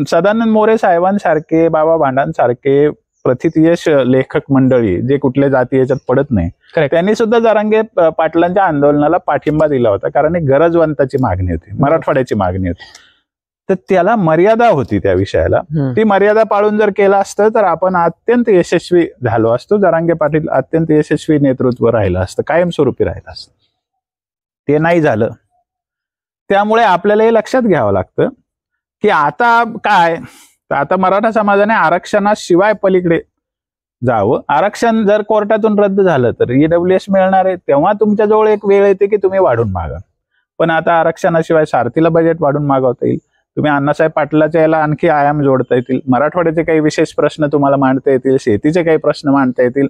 सदानंद मोरे साहेबांसारखे, बाबा भांडांसारखे प्रथितयश लेखक मंडळी जे कुठल्या जाती याच्यात पडत नाही, त्यांनी सुद्धा जरांगे पाटलांच्या आंदोलनाला पाठिंबा दिला होता, कारण एक गरजवंताची मागणी होती, मराठवाड्याची मागणी होती. तर त्याला मर्यादा होती त्या विषयाला. ती मर्यादा पाळून जर केलं असतं तर आपण अत्यंत यशस्वी झालो असतो. जरांगे पाटील अत्यंत यशस्वी नेतृत्व राहिलं असतं, कायमस्वरूपी राहिलं असतं. ते नाही झालं. त्यामुळे आपल्याला हे लक्षात घ्यावं लागतं की आता काय, तर आता मराठा समाजाने आरक्षणाशिवाय पलीकडे जावं. आरक्षण जर कोर्टातून रद्द झालं तर ईडब्ल्यूएस मिळणार आहे, तेव्हा तुमच्याजवळ एक वेळ येते की तुम्ही वाढून मागा. पण आता आरक्षणाशिवाय सारथीला बजेट वाढून मागवता येईल, तुम्ही अण्णासाहेब पाटलाच्या याला आणखी आयाम जोडता येतील, मराठवाड्याचे काही विशेष प्रश्न तुम्हाला मांडता येतील, शेतीचे काही प्रश्न मांडता येतील.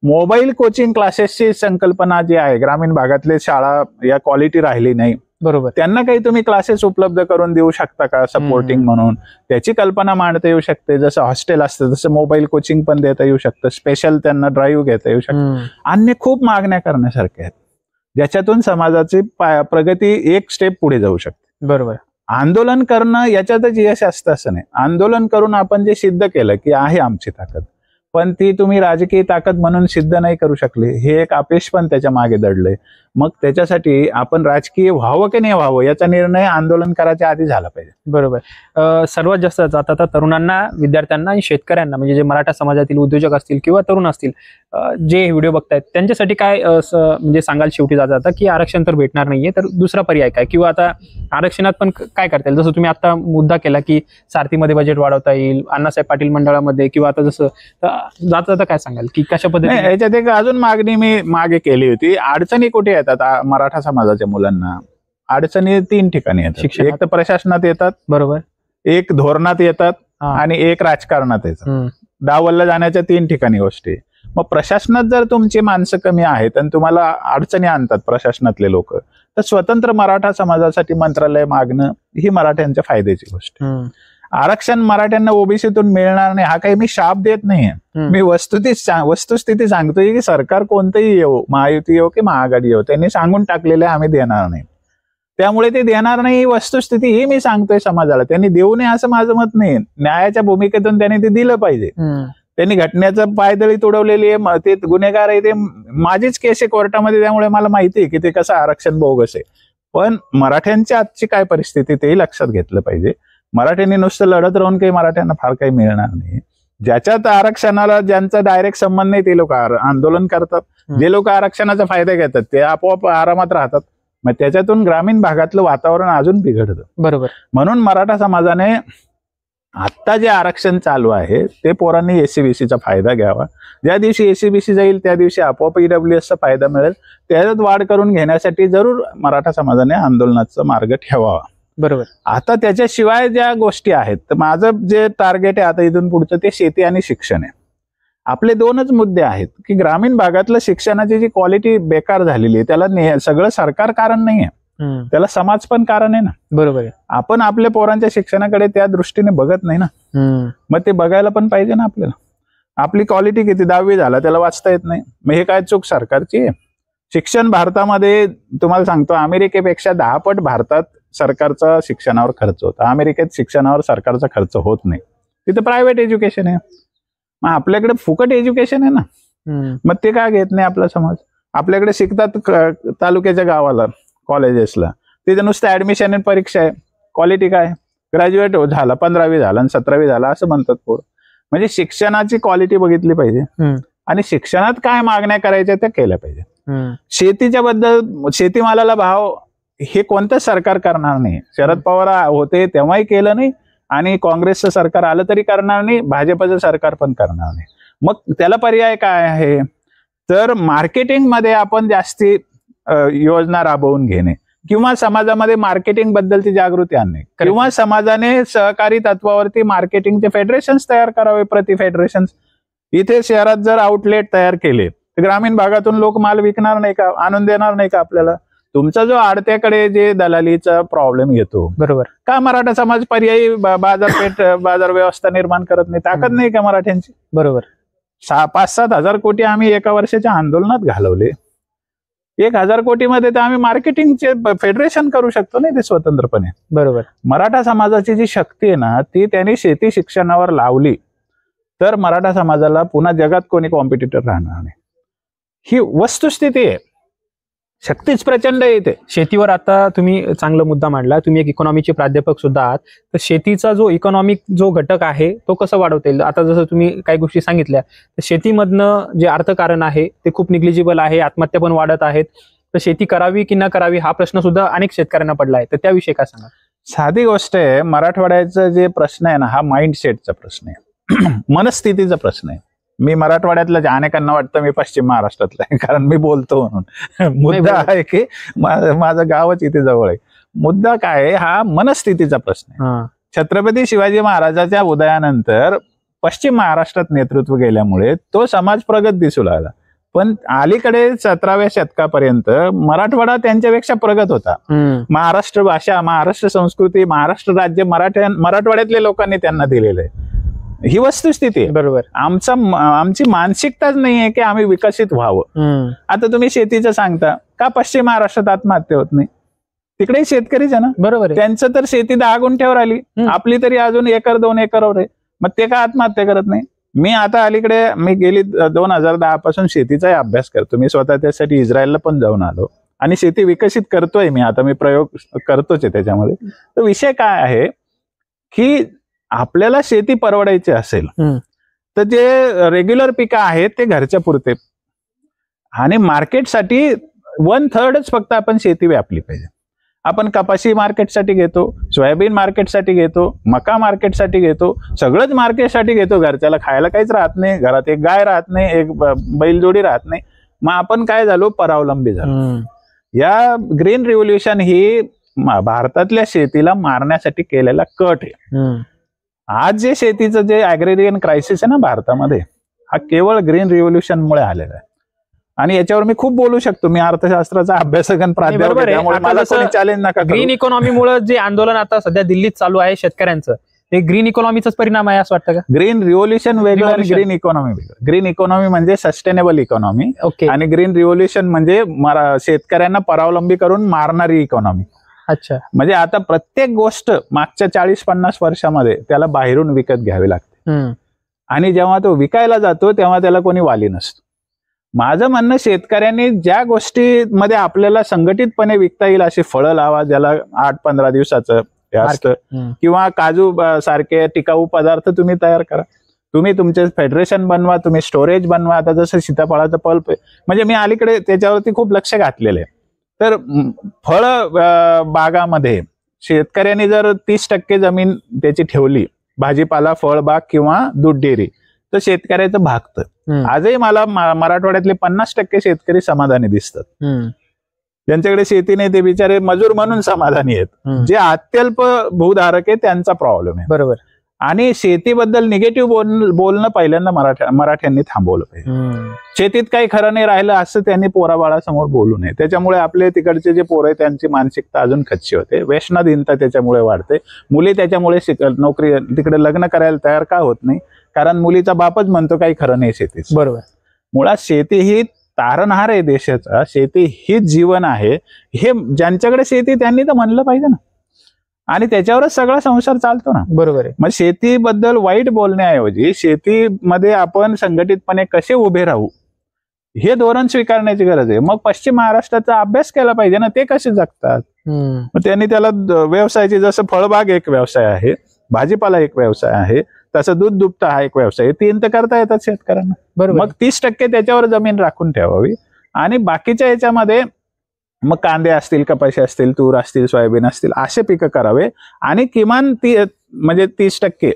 मोबाईल कोचिंग क्लासेसची संकल्पना जी आहे, ग्रामीण भागातले शाळा या क्वालिटी राहिली नाही, बरोबर, त्यांना काही तुम्ही क्लासेस उपलब्ध करून देऊ शकता का सपोर्टिंग म्हणून, त्याची कल्पना मांडता येऊ शकते. जसं हॉस्टेल असतं तसं मोबाईल कोचिंग पण देता येऊ शकतं, स्पेशल त्यांना ड्राईव्ह घेता येऊ शकतं. अन्य खूप मागण्या करण्यासारख्या आहेत ज्याच्यातून समाजाची प्रगती एक स्टेप पुढे जाऊ शकते. बरोबर. आंदोलन करणं याच्यातच यश असतं असं नाही. आंदोलन करून आपण जे सिद्ध केलं की आहे आमची ताकद, पण ती तुम्ही राजकीय ताकद म्हणून सिद्ध नाही करू शकले, हे एक अपयश पण त्याच्या मागे दडलंय. मग त्याच्यासाठी आपण राजकीय व्हावं की नाही व्हावं याचा निर्णय आंदोलन करायच्या आधी झाला पाहिजे. बरोबर. सर्वात जास्त आता तरुणांना, विद्यार्थ्यांना आणि शेतकऱ्यांना, म्हणजे जे मराठा समाजातील उद्योजक असतील किंवा तरुण असतील जे व्हिडिओ बघतायत, त्यांच्यासाठी काय म्हणजे सांगाल शेवटी जाता की आरक्षण तर भेटणार नाहीये, तर दुसरा पर्याय काय, किंवा आता आरक्षणात पण काय करता येईल? जसं तुम्ही आता मुद्दा केला की सारथीमध्ये बजेट वाढवता येईल, अण्णासाहेब पाटील मंडळामध्ये, किंवा आता जसं जाता काय सांगाल की कशा पद्धतीने? याच्यात एक अजून मागणी मी मागे केली होती. अडचणी कुठे येतात मराठा समाजाच्या मुलांना? अडचणी 3 ठिकाणी येतात. शिक्षणात. एक तर प्रशासनात येतात, बरोबर. एक धोरणात येतात हा. आणि एक राजकारणात येतात. हम्म. डावलला जाण्याच्या 3 ठिकाणी गोष्टी. मग प्रशासनात जर तुमची माणसं कमी आहेत आणि तुम्हाला अडचणी आणतात प्रशासनातले लोक, तर स्वतंत्र मराठा समाजासाठी मंत्रालय मागणं ही मराठ्यांच्या फायद्याची गोष्ट. आरक्षण मराठ्यांना ओबीसीतून मिळणार नाही हा काही मी शाप देत नाहीये. मी वस्तुस्थिती सांगतोय की सरकार कोणतंही येऊ, महायुती येऊ की महाआघाडी येऊ, त्यांनी सांगून टाकलेले आम्ही देणार नाही. त्यामुळे ते देणार नाही ही वस्तुस्थिती ही मी सांगतोय समाजाला. त्यांनी देऊ नये असं माझं मत नाही. न्यायाच्या भूमिकेतून त्यांनी ते दिलं पाहिजे. त्यांनी घटनेचं पायदळी तुडवलेली आहे, ते गुन्हेगार आहे, ते माझीच केस आहे कोर्टामध्ये, त्यामुळे मला माहिती आहे की ते कसं आरक्षण बोगस आहे. पण मराठ्यांची आजची काय परिस्थिती तेही लक्षात घेतलं पाहिजे. मराठ्यांनी नुसतं लढत राहून काही मराठ्यांना फार काही मिळणार नाही. ज्याच्यात आरक्षणाला ज्यांचा डायरेक्ट संबंध नाही ते लोक आंदोलन करतात. जे लोक आरक्षणाचा फायदा घेतात ते आपोआप आरामात राहतात. मग त्याच्यातून ग्रामीण भागातलं वातावरण अजून बिघडतं. बरोबर. म्हणून मराठा समाजाने आता जे आरक्षण चालू आहे ते पोरांनी एससीबीसीचा फायदा घ्यावा. ज्या दिवशी एससीबीसी जाईल त्या दिवशी आपोआप ईडब्ल्यूएसचा फायदा मिळेल. त्याच्यात वाढ करून घेण्यासाठी जरूर मराठा समाजाने आंदोलनाचा मार्ग ठेवावा. बरोबर. आता त्याच्याशिवाय ज्या गोष्टी आहेत, तर माझं जे टार्गेट आहे आता इथून पुढचं ते शेती आणि शिक्षण आहे. आपले 2च मुद्दे आहेत की ग्रामीण भागातलं शिक्षणाची जी क्वालिटी बेकार झालेली आहे त्याला सगळं सरकार कारण नाहीये, त्याला समाज पण कारण आहे ना. बरोबर आहे. आपण आपल्या पोरांच्या शिक्षणाकडे त्या दृष्टीने बघत नाही ना. मग ते बघायला पण पाहिजे ना आपल्याला. आपली क्वालिटी किती 10वी झाला त्याला वाचता येत नाही, मग हे काय चूक सरकारची आहे? शिक्षण भारतामध्ये तुम्हाला सांगतो अमेरिकेपेक्षा 10 पट भारतात सरकारचा शिक्षणावर खर्च होता. अमेरिकेत शिक्षणावर सरकारचा खर्च होत नाही, तिथे प्रायव्हेट एज्युकेशन आहे. मग आपल्याकडे फुकट एज्युकेशन आहे ना. मग ते काय घेत नाही आपला समाज? आपल्याकडे शिकतात तालुक्याच्या गावाला कॉलेजेसला, तिथे नुसतं ऍडमिशन आणि परीक्षा आहे. क्वालिटी काय? ग्रॅज्युएट झाला, 15वी झाला आणि 17वी झाला असं म्हणतात पोर. म्हणजे शिक्षणाची क्वालिटी बघितली पाहिजे आणि शिक्षणात काय मागण्या करायच्या त्या केल्या पाहिजे. शेतीच्या बद्दल शेतीमालाला भाव हे कोणतं सरकार करणार नाही. शरद पवार होते तेव्हाही केलं नाही आणि काँग्रेसचं सरकार आलं तरी करणार नाही, भाजपचं सरकार पण करणार नाही. मग त्याला पर्याय काय आहे? तर मार्केटिंगमध्ये आपण जास्ती योजना राबवून घेणे किंवा समाजामध्ये मार्केटिंग बद्दलची जागृती आणणे किंवा समाजाने सहकारी तत्वावरती मार्केटिंगचे फेडरेशन्स तयार करावे. प्रति फेडरेशन्स इथे शहरात जर आउटलेट तयार केले तर ग्रामीण भागातून लोक माल विकणार नाही का? आणून देणार नाही का आपल्याला? तुमचा जो आडत्याकडे जे दलालीचा प्रॉब्लेम येतो, बरोबर, का मराठा समाज पर्यायी बाजारपेठ बाजार व्यवस्था निर्माण करत नाही? ताकद नाही का मराठ्यांची? बरोबर. 5-7 हजार कोटी आम्ही एका वर्षाच्या आंदोलनात घालवले. 1,000 कोटीमध्ये तर आम्ही मार्केटिंगचे फेडरेशन करू शकतो नाही ते स्वतंत्रपणे. बरोबर. मराठा समाजाची जी शक्ती आहे ना ती त्यांनी शेती शिक्षणावर लावली तर मराठा समाजाला पुन्हा जगात कोणी कॉम्पिटिटर राहणार नाही. ही वस्तुस्थिती आहे. शक्तीच प्रचंड येते. शेतीवर आता तुम्ही चांगला मुद्दा मांडला. तुम्ही एक इकॉनॉमीचे प्राध्यापक सुद्धा आहात. तर शेतीचा जो इकॉनॉमिक जो घटक आहे तो कसा वाढवता येईल? आता जसं तुम्ही काही गोष्टी सांगितल्या, तर शेतीमधनं जे अर्थकारण आहे ते खूप निग्लिजिबल आहे. आत्महत्या पण वाढत आहेत. तर शेती करावी की न करावी हा प्रश्न सुद्धा अनेक शेतकऱ्यांना पडला आहे. तर त्याविषयी काय सांगा? साधी गोष्ट आहे. मराठवाड्याचा जे प्रश्न आहे ना हा माइंडसेटचा प्रश्न आहे. मनस्थितीचा प्रश्न आहे. मी मराठवाड्यातलं अनेकांना वाटतं मी पश्चिम महाराष्ट्रातला आहे कारण मी बोलतो म्हणून. मुद्दा आहे की माझं गावच इथे जवळ आहे. मुद्दा काय आहे? हा मनस्थितीचा प्रश्न आहे. छत्रपती शिवाजी महाराजांच्या उदयानंतर पश्चिम महाराष्ट्रात नेतृत्व गेल्यामुळे तो समाज प्रगत दिसू लागला. पण अलीकडे 17व्या शतकापर्यंत मराठवाडा त्यांच्यापेक्षा प्रगत होता. महाराष्ट्र भाषा, महाराष्ट्र संस्कृती, महाराष्ट्र राज्य मराठवाड्यातल्या लोकांनी त्यांना दिलेलं आहे. ही वस्तुस्थिती आहे. बरोबर. आमची मानसिकताच नाही आहे की आम्ही विकसित व्हावं. आता तुम्ही शेतीचं सांगता, का पश्चिम महाराष्ट्रात आत्महत्या होत नाही? तिकडे शेतकरीच आहे ना. बरोबर. त्यांचं तर शेती 10 गुंठ्यावर आली, आपली तरी अजून 1-2 एकरवर आहे. मग ते का आत्महत्या करत नाही? मी आता अलीकडे मी गेली 2010 पासून शेतीचाही अभ्यास करतो. मी स्वतः त्यासाठी इस्रायलला पण जाऊन आलो आणि शेती विकसित करतोय मी. आता मी प्रयोग करतोच आहे त्याच्यामध्ये. तर विषय काय आहे की आपल्याला शेती परवडायची असेल तर जे रेग्युलर पिकं आहेत ते घरच्या पुरते आणि मार्केटसाठी 1/3च फक्त आपण शेती व्यापली पाहिजे. आपण कपाशी मार्केटसाठी घेतो, सोयाबीन मार्केटसाठी घेतो, मका मार्केटसाठी घेतो, सगळंच मार्केटसाठी घेतो. घरच्याला खायला काहीच राहत नाही, घरात एक गाय राहत नाही, एक बैलजोडी राहत नाही. मग आपण काय झालो, परावलंबी झालो. या ग्रीन रिव्होल्युशन ही भारतातल्या शेतीला मारण्यासाठी केलेला कट आहे. आज जे शेतीचं जे ऍग्रेरियन क्रायसिस आहे ना भारतामध्ये, हा केवळ ग्रीन रिव्होल्युशन मुळे आलेला आहे. आणि याच्यावर मी खूप बोलू शकतो, मी अर्थशास्त्राचा अभ्यासक आणि प्राध्यापक आहे, त्यामुळे मला कोणी चॅलेंज नका करू. ग्रीन इकॉनॉमीमुळे जे आंदोलन आता सध्या दिल्लीत चालू आहे शेतकऱ्यांचं, ते ग्रीन इकॉनॉमीचाच परिणाम आहे असं वाटतं का? ग्रीन रिव्होल्युशन वेगळं आणि ग्रीन इकॉनॉमी वेगळं. ग्रीन इकॉनॉमी म्हणजे सस्टेनेबल इकॉनॉमी, आणि ग्रीन रिव्होल्युशन म्हणजे शेतकऱ्यांना परावलंबी करून मारणारी इकॉनॉमी. अच्छा. म्हणजे आता प्रत्येक गोष्ट मागच्या 40-50 वर्षामध्ये त्याला बाहेरून विकत घ्यावी लागते, आणि जेव्हा तो विकायला जातो तेव्हा त्याला कोणी वाली नसतो. माझं म्हणणं, शेतकऱ्यांनी ज्या गोष्टीमध्ये आपल्याला संघटितपणे विकता येईल अशी फळं लावा, ज्याला 8-15 दिवसाचं असतं, किंवा काजू सारखे टिकाऊ पदार्थ तुम्ही तयार करा. तुम्ही तुमचे फेडरेशन बनवा, तुम्ही स्टोरेज बनवा. आता जसं सीताफळाचं पल्प आहे, म्हणजे मी अलीकडे त्याच्यावरती खूप लक्ष घातलेलं आहे. तर फळ बागामध्ये शेतकऱ्यांनी जर 30% जमीन त्याची ठेवली, भाजीपाला, फळबाग किंवा दूध डेअरी, तर शेतकऱ्याचं भागतं. आजही मला मराठवाड्यातले 50% शेतकरी समाधानी दिसतात. ज्यांच्याकडे शेती नाही ते बिचारे मजूर म्हणून समाधानी आहेत. जे अत्यल्प भूधारक आहे त्यांचा प्रॉब्लेम आहे. बरोबर. आणि शेतीबद्दल निगेटिव्ह बोलणं पहिल्यांदा मराठ्यांनी थांबवलं पाहिजे. शेतीत काही खरं नाही राहिलं असं त्यांनी पोराबाळासमोर बोलू नये. त्याच्यामुळे आपले तिकडचे जे पोरं आहे त्यांची मानसिकता अजून खच्ची होते. व्यसनाधीनता त्याच्यामुळे वाढते. मुली त्याच्यामुळे नोकरी तिकडे लग्न करायला तयार का होत नाही? कारण मुलीचा बापच म्हणतो काही खरं नाही शेतीच. बरोबर. मुळात शेती ही तारणहार आहे देशाचा, शेती हीच जीवन आहे. हे ज्यांच्याकडे शेती त्यांनी तर म्हणलं पाहिजे ना, आणि त्याच्यावरच सगळा संसार चालतो ना. बरोबर आहे. मग शेतीबद्दल वाईट बोलण्याऐवजी शेतीमध्ये आपण संघटितपणे कसे उभे राहू हे धोरण स्वीकारण्याची गरज आहे. मग पश्चिम महाराष्ट्राचा अभ्यास केला पाहिजे ना, ते कसे जगतात. मग त्यांनी त्याला व्यवसायाची, जसं फळबाग एक व्यवसाय आहे, भाजीपाला एक व्यवसाय आहे, तसं दूध दुभता हा एक व्यवसाय आहे. 3 तर करता येतात शेतकऱ्यांना. बरोबर. मग 30% त्याच्यावर जमीन राखून ठेवावी, आणि बाकीच्या याच्यामध्ये मग कांदे असतील, कपाशी असतील, तूर असतील, सोयाबीन असतील, असे पिकं करावे. आणि किमान म्हणजे 30%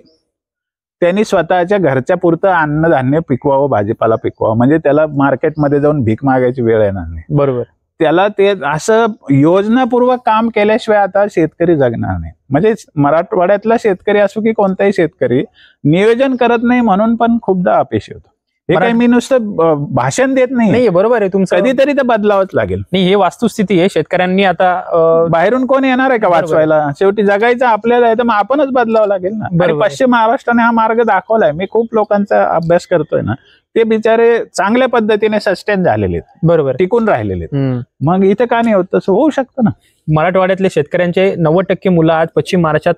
त्यांनी स्वतःच्या घरच्या पुरतं अन्नधान्य पिकवावं, भाजीपाला पिकवावं. म्हणजे त्याला मार्केटमध्ये जाऊन भीक मागायची वेळ येणार नाही. बरोबर. त्याला ते असं योजनापूर्वक काम केल्याशिवाय आता शेतकरी जगणार नाही. म्हणजे मराठवाड्यातला शेतकरी असो की कोणताही शेतकरी नियोजन करत नाही म्हणून पण खूपदा अपयशी होतो. हे काही मी नुसतं भाषण देत नाही. बरोबर आहे तुमचं. कधीतरी तर बदलावंच लागेल. नाही, हे वास्तुस्थिती आहे. शेतकऱ्यांनी आता बाहेरून कोण येणार आहे का वाचवायला? शेवटी जगायचं आपल्याला आहे, तर मग आपणच बदलावं लागेल ना. आणि पश्चिम महाराष्ट्राने हा मार्ग दाखवलाय. मी खूप लोकांचा अभ्यास करतोय ना, ते बिचारे चांगल्या पद्धतीने सस्टेन झालेले आहेत. बरोबर. टिकून राहिलेले आहेत. मग इथं का नाही होत? तसं होऊ शकतं ना. मराठवाड्यातले शेतकऱ्यांचे 90% मुलं आज पश्चिम महाराष्ट्रात,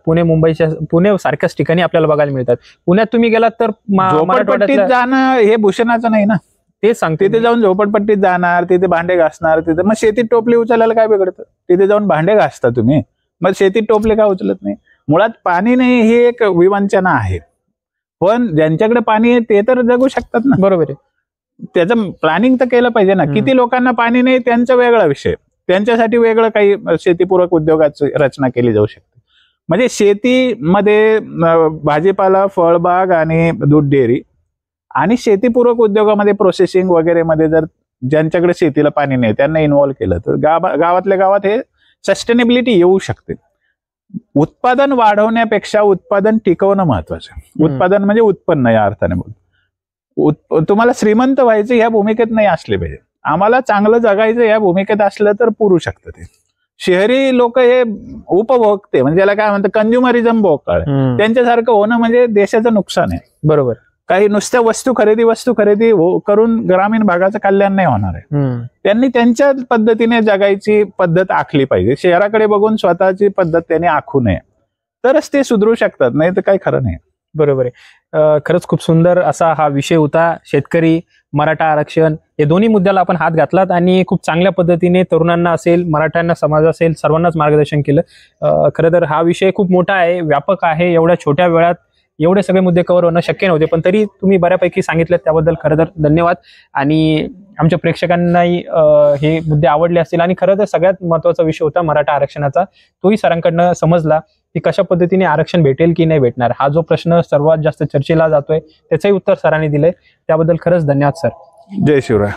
पुणे सारख्याच ठिकाणी आपल्याला बघायला मिळतात. पुण्यात तुम्ही गेलात तर झोपडपट्टीत जाणं हे भूषणाचं नाही ना. तेच सांगते. तिथे जाऊन झोपडपट्टीत जाणार, तिथे भांडे घासणार, तिथे मग शेतीत टोपली उचलायला काय बिघडतं? तिथे जाऊन भांडे घासता तुम्ही, मग शेतीत टोपले का उचलत नाही? मुळात पाणी नाही ही एक विवंचना आहे. पण ज्यांच्याकडे पाणी आहे ते तर जगू शकतात ना. बरोबर आहे. त्याचं प्लॅनिंग तर केलं पाहिजे ना. किती लोकांना पाणी नाही त्यांचा वेगळा विषय, त्यांच्यासाठी वेगळं काही शेतीपूरक उद्योगाची रचना केली जाऊ शकते. म्हणजे शेतीमध्ये भाजीपाला, फळबाग आणि दूध डेअरी आणि शेतीपूरक उद्योगामध्ये प्रोसेसिंग वगैरे मध्ये जर ज्यांच्याकडे शेतीला पाणी नाही त्यांना इन्व्हॉल्व्ह केलं तर गावातल्या गावात हे सस्टेनेबिलिटी येऊ शकते. उत्पादन वाढवण्यापेक्षा उत्पादन टिकवणं महत्वाचं. उत्पादन म्हणजे उत्पन्न या अर्थाने बोल. तुम्हाला श्रीमंत व्हायचं ह्या भूमिकेत नाही असले पाहिजे. आम्हाला चांगलं जगायचं या भूमिकेत असलं तर पुरू शकतं ते. शहरी लोक हे उपभोगते, म्हणजे याला काय म्हणतात, कंझ्युमरिझम भोकाळ. त्यांच्यासारखं होणं म्हणजे देशाचं नुकसान आहे. बरोबर. काही नुसत्या वस्तू खरेदी करून ग्रामीण भागाचं कल्याण नाही होणार आहे. त्यांनी त्यांच्या पद्धतीने जगायची पद्धत आखली पाहिजे. शहराकडे बघून स्वतःची पद्धत त्यांनी आखू नये, तरच ते सुधरू शकतात. नाही तर काही खरं नाही. बरोबर आहे. खरंच खूप सुंदर असा हा विषय होता. शेतकरी, मराठा आरक्षण या दोन्ही मुद्द्याला आपण हात घातलात आणि खूप चांगल्या पद्धतीने तरुणांना असेल, मराठ्यांना समाज असेल, सर्वांनाच मार्गदर्शन केलं. खरं तर हा विषय खूप मोठा आहे, व्यापक आहे. एवढ्या छोट्या वेळात एवढे सगळे मुद्दे कव्हर होणं शक्य नव्हते, पण तरी तुम्ही बऱ्यापैकी सांगितलं, त्याबद्दल खरं तर धन्यवाद. आणि आमच्या प्रेक्षकांनाही हे मुद्दे आवडले असतील आणि खरं तर सगळ्यात महत्त्वाचा विषय होता मराठा आरक्षणाचा, तोही सरांकडनं समजला की कशा पद्धतीने आरक्षण भेटेल की नाही भेटणार. हा जो प्रश्न सर्वात जास्त चर्चेला जातोय त्याचंही उत्तर सरांनी दिलंय, त्याबद्दल खरंच धन्यवाद सर. जय शिवराय.